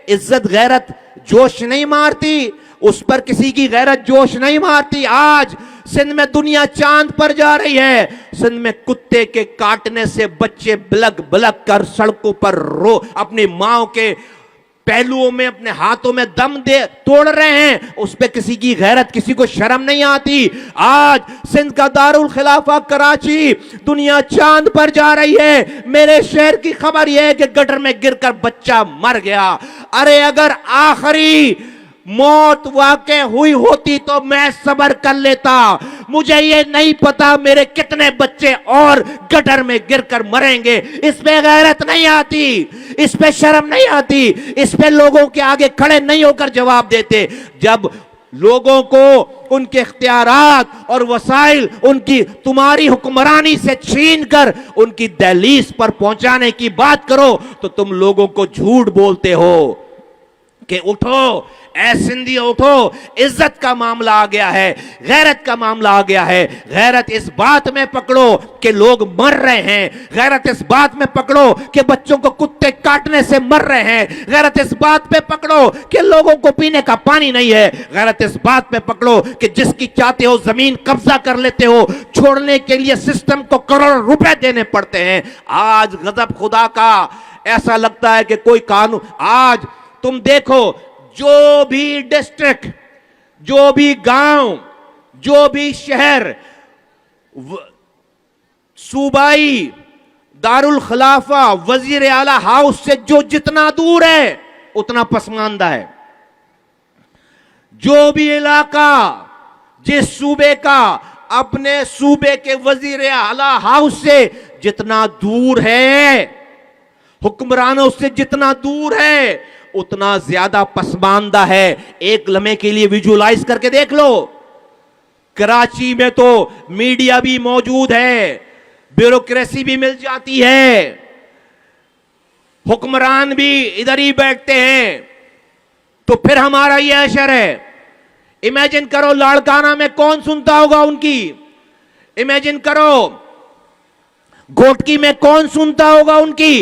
B: इज्जत गैरत जोश नहीं मारती, उस पर किसी की गैरत जोश नहीं मारती। आज सिंध में दुनिया चांद पर जा रही है। सिंध में कुत्ते के काटने से बच्चे बिलक बिलक कर सड़कों पर अपनी माओ के पहलुओं में अपने हाथों में दम दे तोड़ रहे हैं। उस पे किसी की गैरत, किसी को शर्म नहीं आती। आज सिंध का दारुल खिलाफा कराची दुनिया चांद पर जा रही है। मेरे शहर की खबर यह है कि गटर में गिरकर बच्चा मर गया। अरे अगर आखिरी मौत वाकई हुई होती तो मैं सब्र कर लेता। मुझे ये नहीं पता मेरे कितने बच्चे और गटर में गिरकर मरेंगे। इस पे गैरत नहीं आती, इस पे शर्म नहीं आती, इस पे लोगों के आगे खड़े नहीं होकर जवाब देते। जब लोगों को उनके इख्तियारात और वसाइल उनकी तुम्हारी हुक्मरानी से छीन कर उनकी दहलीज पर पहुंचाने की बात करो तो तुम लोगों को झूठ बोलते हो कि उठो ऐ सिंधियों उठो, इज्जत का मामला आ गया है, गैरत का मामला आ गया है। गैरत इस बात में पकड़ो कि लोग मर रहे हैं, गैरत इस बात में पकड़ो कि बच्चों को कुत्ते काटने से मर रहे हैं, गैरत इस बात पे पकड़ो कि लोगों को पीने का पानी नहीं है, गैरत इस बात पे पकड़ो कि जिसकी चाहते हो जमीन कब्जा कर लेते हो, छोड़ने के लिए सिस्टम को करोड़ों रुपए देने पड़ते हैं। आज गजब खुदा का, ऐसा लगता है कि कोई कानून, आज तुम देखो जो भी डिस्ट्रिक्ट, जो भी गांव, जो भी शहर सूबाई दारुल खिलाफा वजीर आला हाउस से जो जितना दूर है उतना पसमानदा है। जो भी इलाका जिस सूबे का अपने सूबे के वजीर आला हाउस से जितना दूर है, हुक्मरानों से जितना दूर है, उतना ज्यादा पसमानदा है। एक लम्हे के लिए विजुअलाइज करके देख लो, कराची में तो मीडिया भी मौजूद है, ब्यूरोक्रेसी भी मिल जाती है, हुक्मरान भी इधर ही बैठते हैं, तो फिर हमारा यह असर है। इमेजिन करो लाड़काना में कौन सुनता होगा उनकी, इमेजिन करो घोटकी में कौन सुनता होगा उनकी,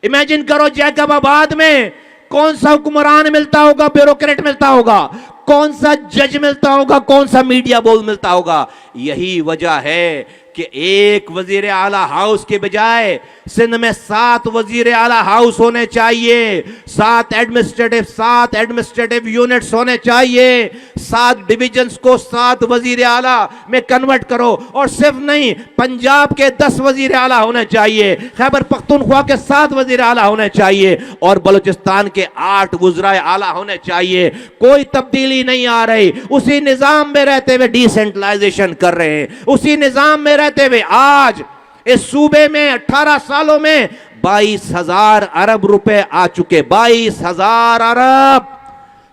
B: इमेजिन करो जैकबाबाद में कौन सा हुक्मरान मिलता होगा, ब्यूरोक्रेट मिलता होगा, कौन सा जज मिलता होगा, कौन सा मीडिया बोल मिलता होगा। यही वजह है कि एक वजीर आला हाउस के बजाय सिंध में 7 वजीर आला हाउस होने चाहिए, 7 एडमिनिस्ट्रेटिव यूनिट्स होने चाहिए, 7 डिविजन्स को 7 वजीर आला में कन्वर्ट करो। और सिर्फ नहीं, पंजाब के 10 वजीर आला होने चाहिए, खैबर पख्तूनख्वा के 7 वजीर आला होने चाहिए और बलूचिस्तान के 8 वज़राए आला होने चाहिए। कोई तब्दीली नहीं आ रही, उसी निजाम में रहते हुए डिसेंट्रलाइजेशन कर रहे हैं, उसी निजाम में रहते हुए आज इस सूबे में 18 सालों में 22,000 अरब रुपए आ चुके। 22,000 अरब।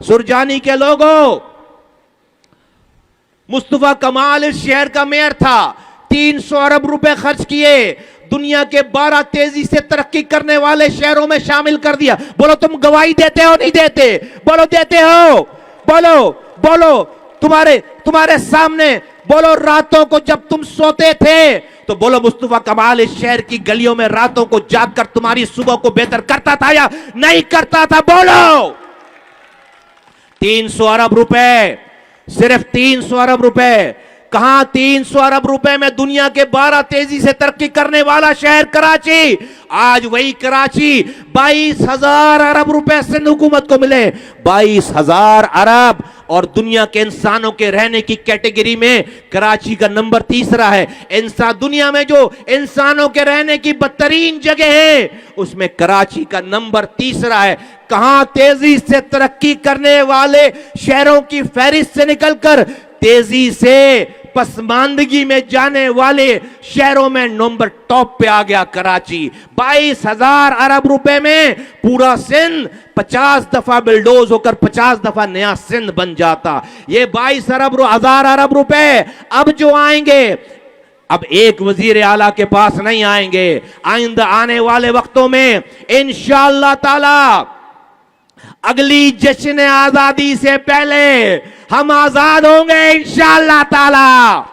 B: सुरजानी के लोगों, मुस्तफा कमाल इस शहर का मेयर था, 300 अरब रुपए खर्च किए, दुनिया के 12 तेजी से तरक्की करने वाले शहरों में शामिल कर दिया। बोलो तुम गवाही देते हो नहीं देते? बोलो देते हो? बोलो बोलो, तुम्हारे सामने बोलो, रातों को जब तुम सोते थे तो बोलो मुस्तफा कमाल इस शहर की गलियों में रातों को जागकर तुम्हारी सुबह को बेहतर करता था या नहीं करता था? बोलो। 300 अरब रुपए, सिर्फ 300 अरब रुपए। कहां 300 अरब रुपए में दुनिया के 12 तेजी से तरक्की करने वाला शहर कराची। आज वही कराची 22,000 अरब रुपए सिंध हुकूमत को मिले, 22,000 अरब। और दुनिया के इंसानों के रहने की कैटेगरी में कराची का नंबर 3रा है। इंसान, दुनिया में जो इंसानों के रहने की बदतरीन जगह है उसमें कराची का नंबर 3रा है। कहां तेजी से तरक्की करने वाले शहरों की फहरिस्त से निकलकर तेजी से पसमानदगी में जाने वाले शहरों में नंबर टॉप पे आ गया कराची। 22,000 अरब रुपए में पूरा सिंध 50 दफा बिल्डोज होकर 50 दफा नया सिंध बन जाता। ये 22,000 अरब रुपए अब जो आएंगे, अब एक वजीर आला के पास नहीं आएंगे, आइंदा आने वाले वक्तों में इंशाअल्लाह ताला अगली जश्न आजादी से पहले हम आजाद होंगे इंशाअल्लाह ताला,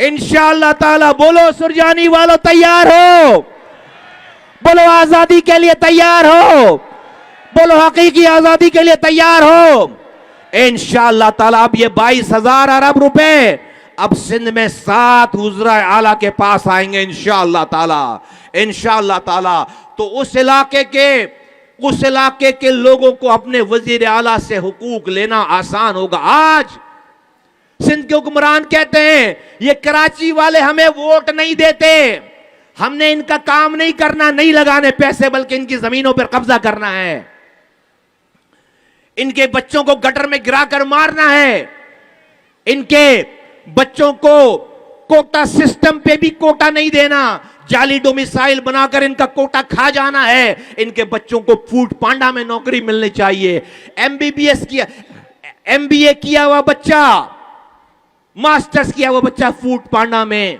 B: इंशाअल्लाह ताला। बोलो सुरजानी वालों तैयार हो? बोलो आजादी के लिए तैयार हो? बोलो हकीकी आजादी के लिए तैयार हो? इंशाअल्लाह ताला अब ये 22,000 अरब रुपए अब सिंध में 7 वज़रा आला के पास आएंगे इंशाअल्लाह ताला, इंशाअल्लाह ताला। तो उस इलाके के लोगों को अपने वजीर आला से हुकूक लेना आसान होगा। आज सिंध के हुक्मरान कहते हैं ये कराची वाले हमें वोट नहीं देते, हमने इनका काम नहीं करना, नहीं लगाने पैसे, बल्कि इनकी जमीनों पर कब्जा करना है, इनके बच्चों को गटर में गिराकर मारना है, इनके बच्चों को कोटा सिस्टम पे भी कोटा नहीं देना, जाली डोमिसाइल बनाकर इनका कोटा खा जाना है, इनके बच्चों को फूड पांडा में नौकरी मिलनी चाहिए। एमबीबीएस किया, एमबीए किया हुआ बच्चा, मास्टर्स किया हुआ बच्चा फूड पांडा में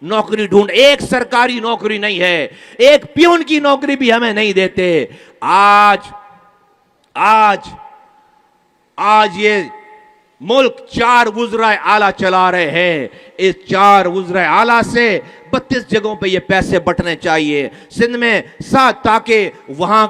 B: नौकरी ढूंढ, एक सरकारी नौकरी नहीं है, एक प्यून की नौकरी भी हमें नहीं देते। आज ये मुल्क 4 वज़रा आला चला रहे हैं। इस 4 वज़रा आला से 32 जगहों पे ये पैसे बंटने चाहिए सिंध में, ताकि वहां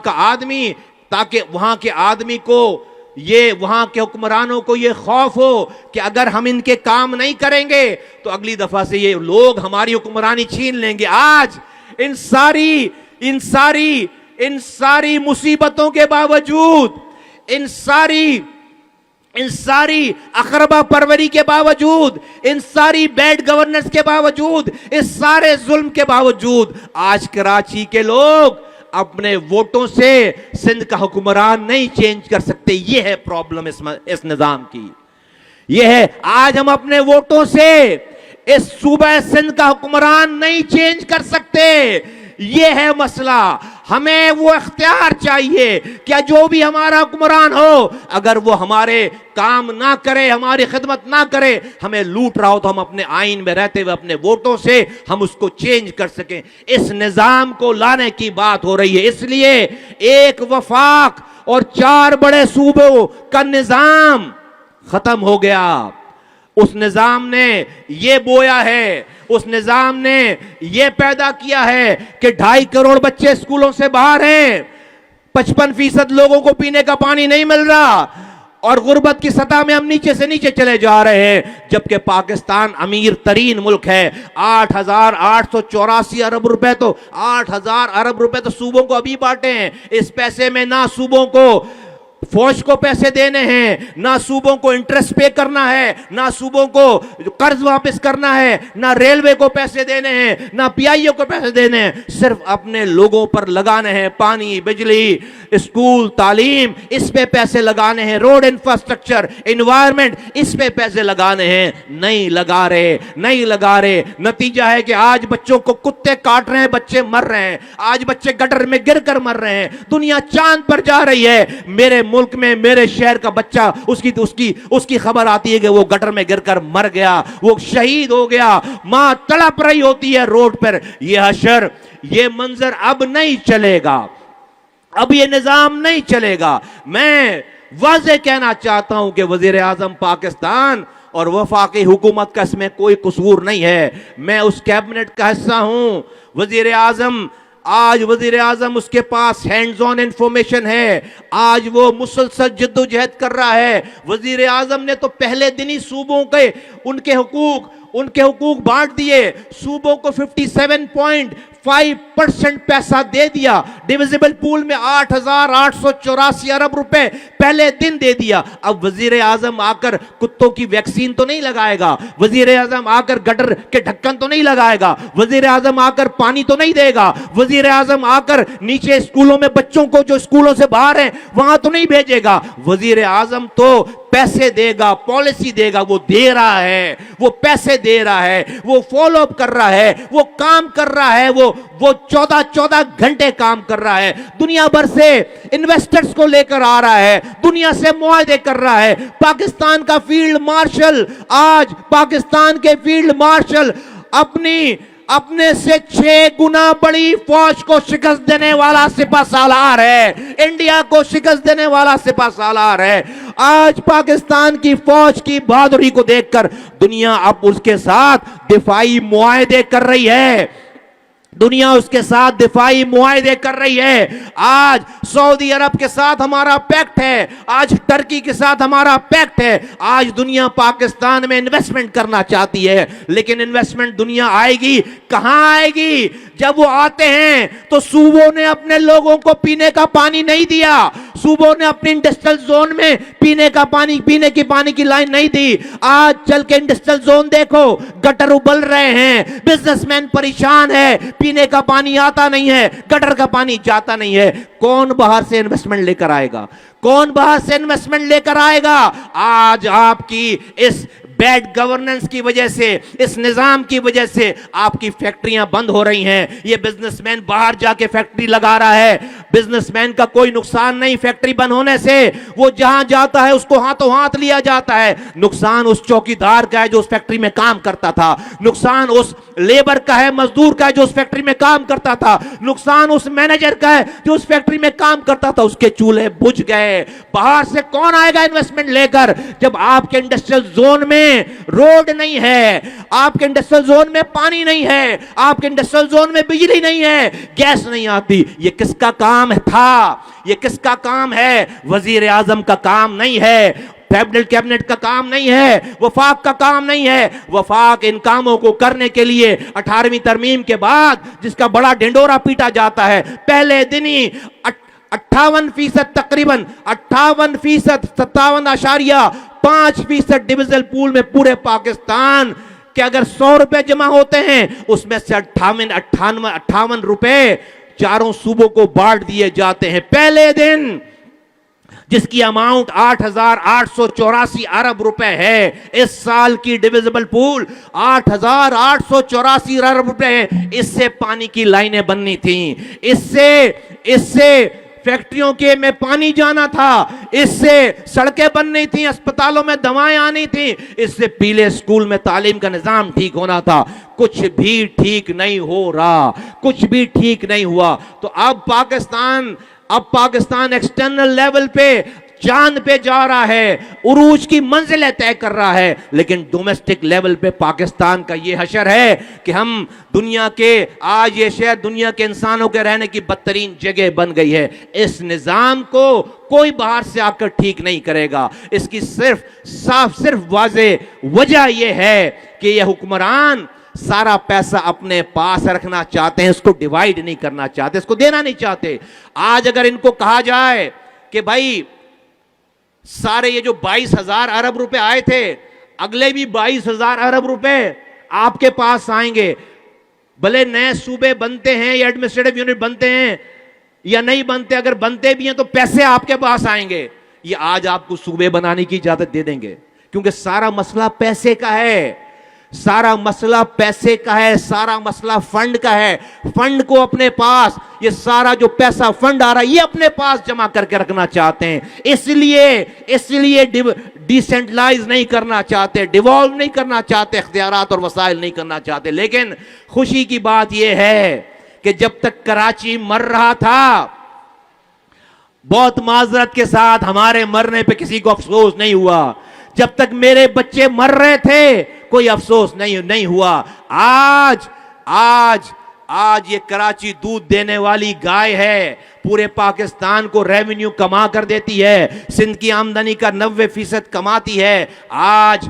B: के आदमी को, ये वहां के हुक्मरानों को ये खौफ हो कि अगर हम इनके काम नहीं करेंगे तो अगली दफा से ये लोग हमारी हुक्मरानी छीन लेंगे। आज इन सारी मुसीबतों के बावजूद, इन सारी अखरबा परवरी के बावजूद, इन सारी बैड गवर्नेंस के बावजूद, इस सारे जुल्म के बावजूद आज कराची के लोग अपने वोटों से सिंध का हुक्मरान नहीं चेंज कर सकते। यह है प्रॉब्लम इस निजाम की, यह है आज हम अपने वोटों से इस सूबा सिंध का हुक्मरान नहीं चेंज कर सकते। यह है मसला। हमें वो इख्तियार चाहिए क्या जो भी हमारा हुक्मरान हो, अगर वो हमारे काम ना करे, हमारी खिदमत ना करे, हमें लूट रहा हो, तो हम अपने आइन में रहते हुए अपने वोटों से हम उसको चेंज कर सकें। इस निजाम को लाने की बात हो रही है। इसलिए एक वफाक और 4 बड़े सूबों का निजाम खत्म हो गया। उस निजाम ने ये बोया है, उस निजाम ने ये पैदा किया है कि 2.5 करोड़ बच्चे स्कूलों से बाहर हैं, 55% लोगों को पीने का पानी नहीं मिल रहा, और गुर्बत की सतह में हम नीचे से नीचे चले जा रहे हैं। जबकि पाकिस्तान अमीर तरीन मुल्क है। 8,884 अरब रुपए तो 8,000 अरब रुपए तो सूबों को अभी बांटे हैं। इस पैसे में ना सूबों को फौज को पैसे देने हैं, ना सूबों को इंटरेस्ट पे करना है, ना सूबों को कर्ज वापस करना है, ना रेलवे को पैसे देने हैं, ना पीआईओ को पैसे देने हैं, सिर्फ अपने लोगों पर लगाने हैं। पानी, बिजली, स्कूल, तालीम, इस पे पैसे लगाने हैं। रोड इंफ्रास्ट्रक्चर, एनवायरनमेंट, इस पे पैसे लगाने हैं। नहीं लगा रहे। नतीजा है कि आज बच्चों को कुत्ते काट रहे हैं, बच्चे मर रहे हैं। आज बच्चे गटर में गिरकर मर रहे हैं। दुनिया चांद पर जा रही है। मेरे मुल्क में, मेरे शहर का बच्चा, उसकी खबर आती है कि वो गटर में गिरकर मर गया, वो शहीद हो गया, मां तड़प रही होती है रोड पर। ये हशर, ये मंजर अब नहीं चलेगा, अब ये निजाम नहीं चलेगा। मैं वाज़ेह कहना चाहता हूं कि वजीर आजम पाकिस्तान और वफाकी हुकूमत का इसमें कोई कसूर नहीं है। मैं उस कैबिनेट का हिस्सा हूं। आज वजीर आजम, उसके पास हैंड्स ऑन इंफॉर्मेशन है। आज वो मुसलसल जद्दोजहद कर रहा है। वजीर आजम ने तो पहले दिन ही सूबों के उनके हुकूक बांट दिए। सूबों को 5% पैसा दे दिया। डिविजिबल पूल में 8,884 अरब रुपए पहले दिन दे दिया। अब वजीर आजम आकर कुत्तों की वैक्सीन तो नहीं लगाएगा, वजीर आजम आकर गटर के ढक्कन तो नहीं लगाएगा, वजीर आजम आकर पानी तो नहीं देगा, वजीर आजम आकर नीचे स्कूलों में बच्चों को जो स्कूलों से बाहर हैं वहां तो नहीं भेजेगा। वजीर आजम तो पैसे देगा, पॉलिसी देगा। वो दे रहा है, वो पैसे दे रहा है, वो फॉलो अप कर रहा है, वो काम कर रहा है, वो 14 घंटे काम कर रहा है। दुनिया भर से इन्वेस्टर्स को लेकर आ रहा है, दुनिया से मुआहदे कर रहा है। पाकिस्तान का फील्ड मार्शल, आज पाकिस्तान के फील्ड मार्शल अपने से 6 गुना बड़ी फौज को शिकस्त देने वाला सिपह सालार है, इंडिया को शिकस्त देने वाला सिपह सालार है। आज पाकिस्तान की फौज की बहादुरी को देखकर दुनिया अब उसके साथ दिफाई मुआहदे कर रही है, दुनिया उसके साथ दिफाई मुआहदे कर रही है। आज सऊदी अरब के साथ हमारा पैक्ट है, आज टर्की के साथ हमारा पैक्ट है। आज दुनिया पाकिस्तान में इन्वेस्टमेंट करना चाहती है, लेकिन इन्वेस्टमेंट दुनिया आएगी कहां आएगी? जब वो आते हैं तो सूबों ने अपने लोगों को पीने का पानी नहीं दिया, सूबों ने अपने इंडस्ट्रियल जोन में पीने की पानी की लाइन नहीं दी। आज चल के इंडस्ट्रियल जोन देखो, गटर उबल रहे हैं, बिजनेसमैन परेशान है, पीने का पानी आता नहीं है, गटर का पानी जाता नहीं है। कौन बाहर से इन्वेस्टमेंट लेकर आएगा? कौन बाहर से इन्वेस्टमेंट लेकर आएगा? आज आपकी इस बैड गवर्नेंस की वजह से, इस निजाम की वजह से आपकी फैक्ट्रियां बंद हो रही हैं। ये बिजनेसमैन बाहर जाके फैक्ट्री लगा रहा है, बिजनेसमैन का कोई नुकसान नहीं फैक्ट्री बंद होने से, वो जहां जाता है उसको हाथों हाथ लिया जाता है। नुकसान उस चौकीदार का है जो उस फैक्ट्री में काम करता था, नुकसान उस लेबर का है, मजदूर का है जो उस फैक्ट्री में काम करता था, नुकसान उस मैनेजर का है जो उस फैक्ट्री में काम करता था। उसके चूल्हे बुझ गए। बाहर से कौन आएगा इन्वेस्टमेंट लेकर जब आपके इंडस्ट्रियल जोन में रोड नहीं है, आपके इंडस्ट्रियल जोन में पानी नहीं है, आपके इंडस्ट्रियल जोन में बिजली नहीं है, गैस नहीं आती? ये किसका काम था? ये किसका काम है? वजीर आजम का काम नहीं है, फेडरल कैबिनेट का काम नहीं है, वफाक का काम नहीं है। वफाक इन कामों को करने के लिए 18वीं तरमीम के बाद जिसका बड़ा ढिंडोरा पीटा जाता है, पहले दिन ही 58% तकरीबन 58%, 57.5% डिविजनल पूल में पूरे पाकिस्तान के अगर 100 रुपए जमा होते हैं उसमें से 58 रुपए चारों सूबों को बांट दिए जाते हैं पहले दिन, जिसकी अमाउंट 8,884 अरब रुपए है। इस साल की डिविजिबल पूल 8,884 अरब रुपए है। इससे पानी की लाइनें बननी थी, इससे फैक्ट्रियों के में पानी जाना था, इससे सड़कें बननी थी, अस्पतालों में दवाएं आनी थी, इससे पीले स्कूल में तालीम का निजाम ठीक होना था। कुछ भी ठीक नहीं हो रहा, कुछ भी ठीक नहीं हुआ। तो अब पाकिस्तान एक्सटर्नल लेवल पे चांद पे जा रहा है, उरूज की मंजिलें तय कर रहा है, लेकिन डोमेस्टिक लेवल पे पाकिस्तान का ये हशर है कि हम दुनिया के, आज ये शहर दुनिया के इंसानों के रहने की बदतरीन जगह बन गई है। इस निजाम को कोई बाहर से आकर ठीक नहीं करेगा। इसकी सिर्फ वाज़े वजह यह है कि ये हुक्मरान सारा पैसा अपने पास रखना चाहते हैं, इसको डिवाइड नहीं करना चाहते, इसको देना नहीं चाहते। आज अगर इनको कहा जाए कि भाई सारे ये जो 22,000 अरब रुपए आए थे, अगले भी 22,000 अरब रुपए आपके पास आएंगे, भले नए सूबे बनते हैं या एडमिनिस्ट्रेटिव यूनिट बनते हैं या नहीं बनते, अगर बनते भी हैं तो पैसे आपके पास आएंगे। ये आज आपको सूबे बनाने की इजाजत दे देंगे, क्योंकि सारा मसला पैसे का है, सारा मसला पैसे का है, सारा मसला फंड का है। फंड को अपने पास, ये सारा जो पैसा फंड आ रहा है ये अपने पास जमा करके रखना चाहते हैं, इसलिए डिसेंट्रलाइज नहीं करना चाहते, डिवॉल्व नहीं करना चाहते, इख्तियारात और वसाइल नहीं करना चाहते। लेकिन खुशी की बात यह है कि जब तक कराची मर रहा था, बहुत माजरत के साथ हमारे मरने पे किसी को अफसोस नहीं हुआ, जब तक मेरे बच्चे मर रहे थे कोई अफसोस नहीं हुआ। आज ये कराची दूध देने वाली गाय है, पूरे पाकिस्तान को रेवेन्यू कमा कर देती है, सिंध की आमदनी का 90% कमाती है। आज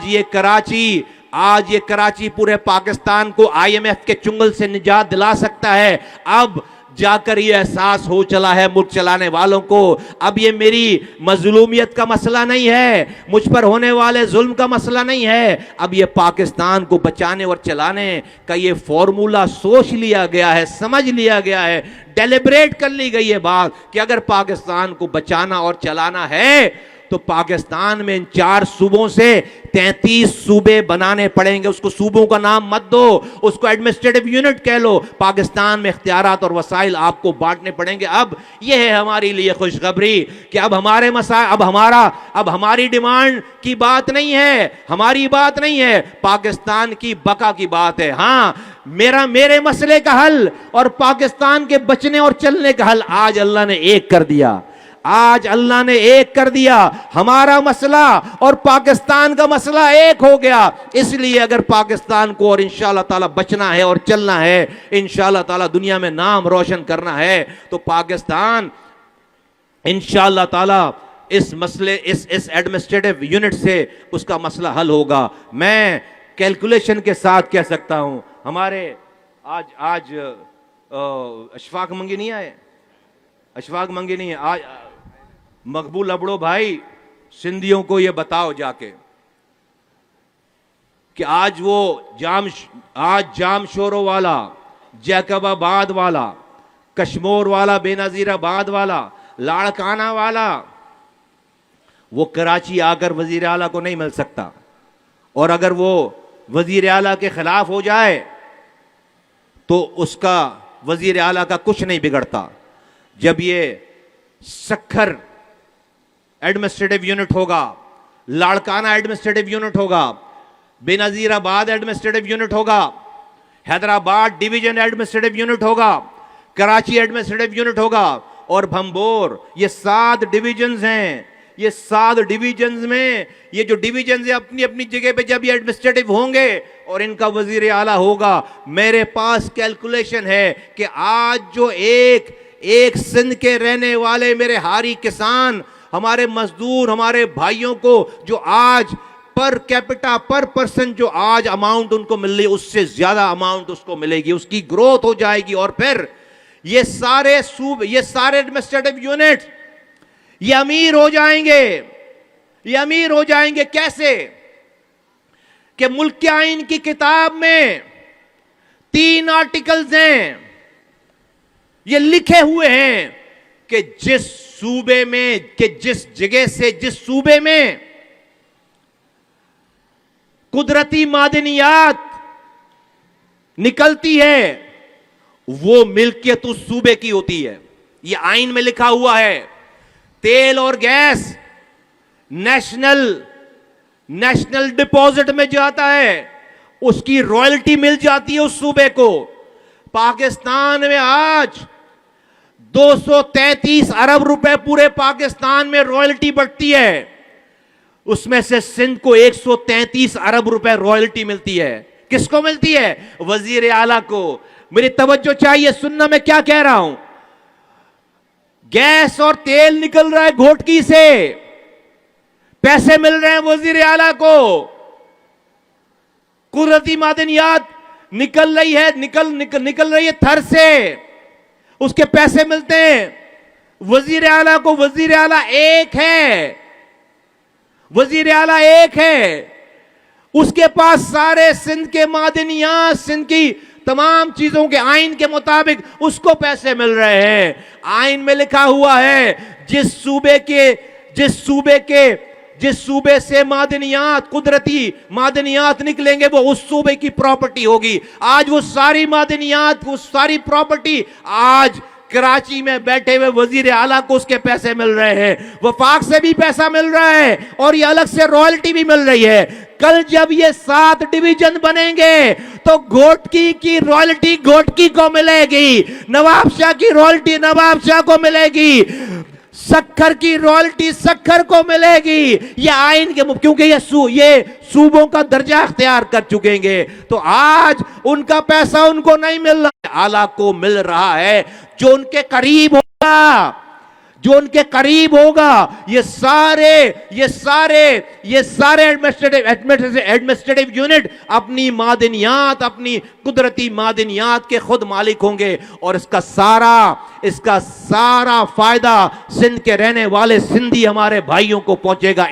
B: ये कराची आज ये कराची पूरे पाकिस्तान को IMF के चुंगल से निजात दिला सकता है। अब जाकर ये एहसास हो चला है मुल्क चलाने वालों को, अब ये मेरी मजलूमियत का मसला नहीं है, मुझ पर होने वाले जुल्म का मसला नहीं है, अब ये पाकिस्तान को बचाने और चलाने का ये फॉर्मूला सोच लिया गया है, समझ लिया गया है, डेलिब्रेट कर ली गई है बात कि अगर पाकिस्तान को बचाना और चलाना है तो पाकिस्तान में इन 4 सूबों से 33 सूबे बनाने पड़ेंगे। उसको सूबों का नाम मत दो, उसको एडमिनिस्ट्रेटिव यूनिट कह लो। पाकिस्तान में इख्तियारात और वसाइल आपको बांटने पड़ेंगे। अब यह है हमारे लिए खुशखबरी कि अब हमारे अब हमारी डिमांड की बात नहीं है, हमारी बात नहीं है, पाकिस्तान की बका की बात है। हां, मेरे मसले का हल और पाकिस्तान के बचने और चलने का हल आज अल्लाह ने एक कर दिया। आज अल्लाह ने एक कर दिया, हमारा मसला और पाकिस्तान का मसला एक हो गया। इसलिए अगर पाकिस्तान को और इंशाअल्लाह ताला बचना है और चलना है, इंशाअल्लाह ताला दुनिया में नाम रोशन करना है, तो पाकिस्तान इंशाअल्लाह ताला इस मसले इस एडमिनिस्ट्रेटिव यूनिट से उसका मसला हल होगा। मैं कैलकुलेशन के साथ कह सकता हूं, हमारे आज अशफाक मंगी नहीं आए, अशफाक मंगी नहीं है आज। मकबूल अबड़ो भाई, सिंधियों को ये बताओ जाके कि आज जामशोरो वाला, जैकबाबाद वाला, कश्मोर वाला, बेनजीराबाद वाला, लाड़काना वाला, वो कराची आकर वजीर आला को नहीं मिल सकता। और अगर वो वजीर आला के खिलाफ हो जाए तो उसका वजीर आला का कुछ नहीं बिगड़ता। जब ये सक्खर एडमिनिस्ट्रेटिव यूनिट होगा, लाड़काना एडमिनिस्ट्रेटिव यूनिट होगा, बेनजीराबाद एडमिनिस्ट्रेटिव यूनिट होगा, हैदराबाद डिवीजन एडमिनिस्ट्रेटिव यूनिट होगा, कराची एडमिनिस्ट्रेटिव यूनिट होगा और भंबोर, ये 7 डिवीजन्स हैं। ये 7 डिवीजन्स में ये जो डिवीजन्स है अपनी अपनी जगह पे जब ये एडमिनिस्ट्रेटिव होंगे और इनका वजीर आला होगा, मेरे पास कैलकुलेशन है कि आज जो एक सिंध के रहने वाले मेरे हारी किसान, हमारे मजदूर, हमारे भाइयों को जो आज पर कैपिटा पर पर्सन जो आज अमाउंट उनको मिल रही है, उससे ज्यादा अमाउंट उसको मिलेगी, उसकी ग्रोथ हो जाएगी। और फिर ये सारे एडमिनिस्ट्रेटिव यूनिट ये अमीर हो जाएंगे। ये अमीर हो जाएंगे कैसे? कि मुल्क के आइन की किताब में 3 आर्टिकल्स हैं, ये लिखे हुए हैं कि जिस सूबे में, कि जिस जगह से, जिस सूबे में कुदरती मादनियात निकलती है वो मिल्कियत उस सूबे की होती है। ये आइन में लिखा हुआ है। तेल और गैस नेशनल डिपॉजिट में जाता है, उसकी रॉयल्टी मिल जाती है उस सूबे को। पाकिस्तान में आज 233 अरब रुपए पूरे पाकिस्तान में रॉयल्टी बढ़ती है, उसमें से सिंध को 133 अरब रुपए रॉयल्टी मिलती है। किसको मिलती है? वजीर आला को। मेरी तवज्जो चाहिए सुनना मैं क्या कह रहा हूं। गैस और तेल निकल रहा है घोटकी से, पैसे मिल रहे हैं वजीर आला को। कुदरती मादनियात निकल रही है थर से, उसके पैसे मिलते हैं वजीर आला को। वजीर आला एक है, वजीर आला एक है, उसके पास सारे सिंध के मादनियात, सिंध की तमाम चीजों के आइन के मुताबिक उसको पैसे मिल रहे हैं। आइन में लिखा हुआ है जिस सूबे से मादनियात, कुदरती मादनियात निकलेंगे वो उस सूबे की प्रॉपर्टी होगी। आज वो सारी मादनियात, वो सारी प्रॉपर्टी आज कराची में बैठे हुए वजीर आला को उसके पैसे मिल रहे हैं। वफाक से भी पैसा मिल रहा है और ये अलग से रॉयल्टी भी मिल रही है। कल जब ये 7 डिवीजन बनेंगे तो घोटकी की रॉयल्टी घोटकी को मिलेगी, नवाबशाह की रॉयल्टी नवाबशाह को मिलेगी, सक्खर की रॉयल्टी सक्खर को मिलेगी। ये आइन के, क्योंकि ये सूबों का दर्जा अख्तियार कर चुकेंगे, तो आज उनका पैसा उनको नहीं मिल रहा, आला को मिल रहा है। जो उनके करीब होगा, जो उनके करीब होगा, ये सारे एडमिनिस्ट्रेटिव यूनिट अपनी मादनियात, अपनी कुदरती मादनियात के खुद मालिक होंगे और इसका सारा फायदा सिंध के रहने वाले सिंधी हमारे भाइयों को पहुंचेगा,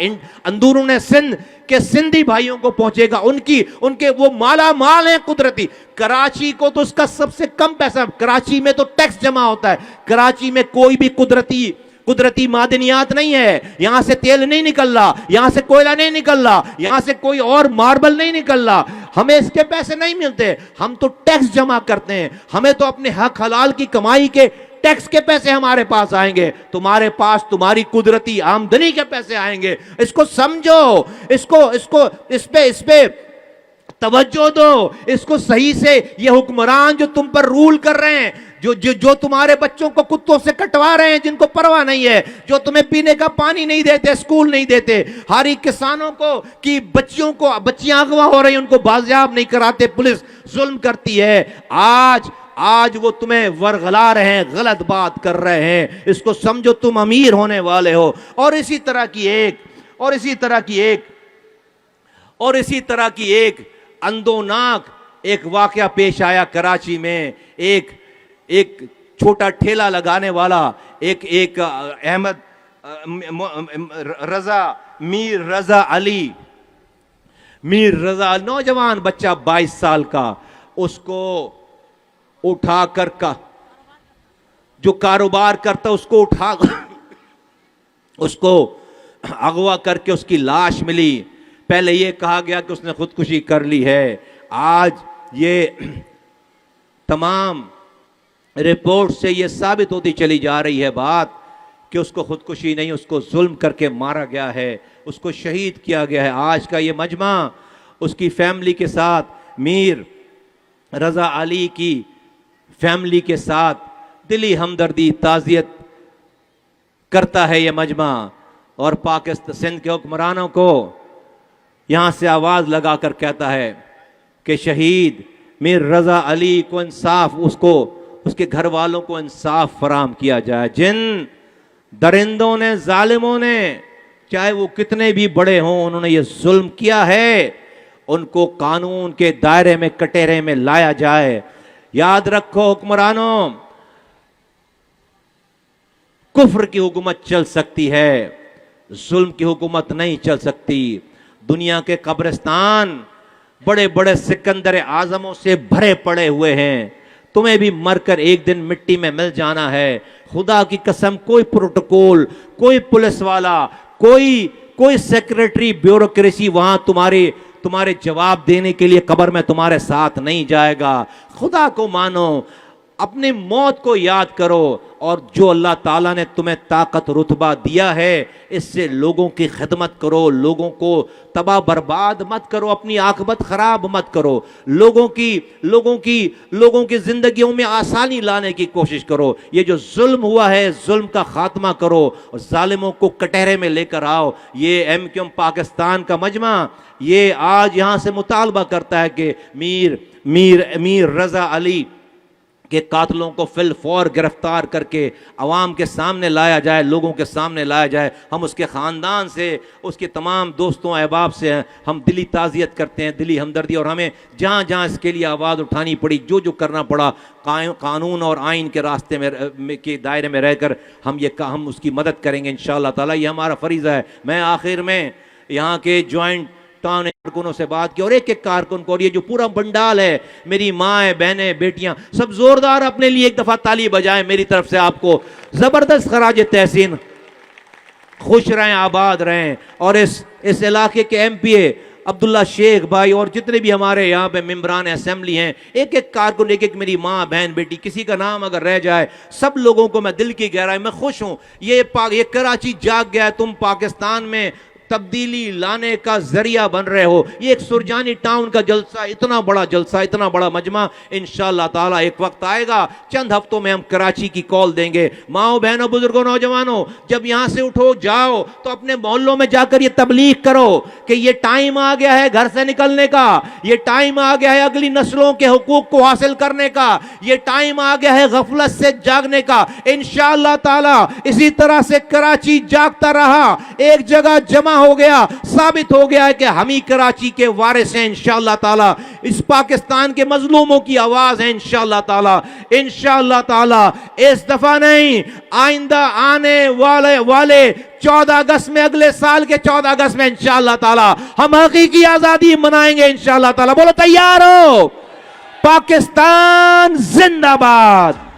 B: अंदरून सिंध के सिंधी भाइयों को पहुंचेगा। उनके वो माला माल है कुदरती। कराची को तो उसका सबसे कम पैसा, कराची में तो टैक्स जमा होता है, कराची में कोई भी कुदरती मादनियात नहीं है, यहां से तेल नहीं निकल रहा, यहां से कोयला नहीं निकल रहा, यहां से कोई और मार्बल नहीं निकल रहा, हमें इसके पैसे नहीं मिलते, हम तो टैक्स जमा करते हैं, हमें तो अपने हक हलाल की कमाई के टैक्स के पैसे हमारे पास आएंगे, तुम्हारे पास तुम्हारी कुदरती आमदनी के पैसे आएंगे। इसको समझो, इस पे तवज्जो दो, इसको सही से। ये हुक्मरान जो तुम पर रूल कर रहे हैं, जो तुम्हारे बच्चों को कुत्तों से कटवा रहे हैं, जिनको परवाह नहीं है, जो तुम्हें पीने का पानी नहीं देते, स्कूल नहीं देते, हरी किसानों को की बच्चियां अगवा हो रही, उनको बाजियाब नहीं कराते, पुलिस जुल्म करती है, आज वो तुम्हें वरगला रहे हैं, गलत बात कर रहे हैं। इसको समझो, तुम अमीर होने वाले हो। और इसी तरह की एक अंदोनाक एक वाकया पेश आया कराची में। एक छोटा ठेला लगाने वाला एक अहमद मीर रजा अली नौजवान बच्चा 22 साल का, उसको उठाकर का जो कारोबार करता उसको अगवा करके उसकी लाश मिली। पहले यह कहा गया कि उसने खुदकुशी कर ली है, आज ये तमाम रिपोर्ट से यह साबित होती चली जा रही है बात कि उसको खुदकुशी नहीं, उसको जुल्म करके मारा गया है, उसको शहीद किया गया है। आज का ये मजमा उसकी फैमिली के साथ, मीर रजा अली की फैमिली के साथ दिली हमदर्दी ताज़ियत करता है ये मजमा, और पाकिस्तान सिंध के हुक्मरानों को यहां से आवाज लगाकर कहता है कि शहीद मीर रजा अली को इंसाफ, उसके घर वालों को इंसाफ फराम किया जाए। जिन दरिंदों ने, जालिमों ने, चाहे वो कितने भी बड़े हों, उन्होंने ये जुल्म किया है, उनको कानून के दायरे में, कटहरे में लाया जाए। याद रखो हुक्मरानों, कुफ्र की हुकूमत चल सकती है, जुल्म की हुकूमत नहीं चल सकती। दुनिया के कब्रिस्तान बड़े बड़े सिकंदर आजमों से भरे पड़े हुए हैं, तुम्हें भी मरकर एक दिन मिट्टी में मिल जाना है। खुदा की कसम, कोई प्रोटोकॉल, कोई पुलिस वाला, कोई सेक्रेटरी, ब्यूरोक्रेसी वहां तुम्हारे जवाब देने के लिए कब्र में तुम्हारे साथ नहीं जाएगा। खुदा को मानो, अपनी मौत को याद करो, और जो अल्लाह ताला ने तुम्हें ताकत रुतबा दिया है, इससे लोगों की खिदमत करो, लोगों को तबाह बर्बाद मत करो, अपनी आखिरत खराब मत करो, लोगों की जिंदगियों में आसानी लाने की कोशिश करो। ये जो जुल्म हुआ है, जुल्म का खात्मा करो और जालिमों को कटहरे में लेकर आओ। ये MQM पाकिस्तान का मजमा ये आज यहां से मुतालबा करता है कि मीर रजा अली के कातलों को फिलफौर गिरफ्तार करके अवाम के सामने लाया जाए, लोगों के सामने लाया जाए। हम उसके ख़ानदान से, उसके तमाम दोस्तों अहबाब से हम दिली ताज़ियत करते हैं, दिली हमदर्दी, और हमें जहाँ जहाँ इसके लिए आवाज़ उठानी पड़ी, जो करना पड़ा, कानून और आइन के रास्ते में के दायरे में रहकर हम उसकी मदद करेंगे इंशाअल्लाह ताला। ये हमारा फ़रीज़ा है। मैं आखिर में यहाँ के जॉइंट टाउन कारकुनों से बात की, और एक कारकुन को, और ये जो पूरा बंडाल है, मेरी माएँ, बहनें, बेटियां, सब जोरदार अपने लिए एक दफा ताली बजाएं मेरी तरफ से आपको जबरदस्त खराज तहसीन। खुश रहें, आबाद रहें। और इस इलाके के MPA अब्दुल्ला शेख भाई और जितने भी हमारे यहाँ पे मेंबरान असेंबली हैं, एक कारकुन, एक मेरी माँ, बहन, बेटी, किसी का नाम अगर रह जाए, सब लोगों को मैं दिल की गहराई में खुश हूँ। ये कराची जाग गया है। तुम पाकिस्तान में तब्दीली लाने का जरिया बन रहे हो। ये एक सुरजानी टाउन का जलसा, इतना बड़ा जलसा, इतना बड़ा मजमा, इंशाअल्लाह ताला एक वक्त आएगा, चंद हफ्तों में हम कराची की कॉल देंगे। माओ बहनों बुजुर्गों नौजवानों, जब यहां से उठो जाओ तो अपने मोहल्लों में जाकर ये तबलीग करो कि ये टाइम आ गया है घर से निकलने का, ये टाइम आ गया है अगली नस्लों के हुकूक को हासिल करने का, ये टाइम आ गया है गफलत से जागने का। इंशाअल्लाह ताला इसी तरह से कराची जागता रहा, एक जगह जमा हो गया, साबित हो गया है कि हम ही कराची के वारिस हैं। इंशाअल्लाह ताला इस पाकिस्तान के मजलूमों की आवाज है। इंशाअल्लाह ताला इस दफा नहीं, आइंदा आने वाले 14 अगस्त में, अगले साल के 14 अगस्त में इंशाअल्लाह ताला हम हकीकी आजादी मनाएंगे। इंशाअल्लाह ताला बोलो तैयार हो? पाकिस्तान जिंदाबाद।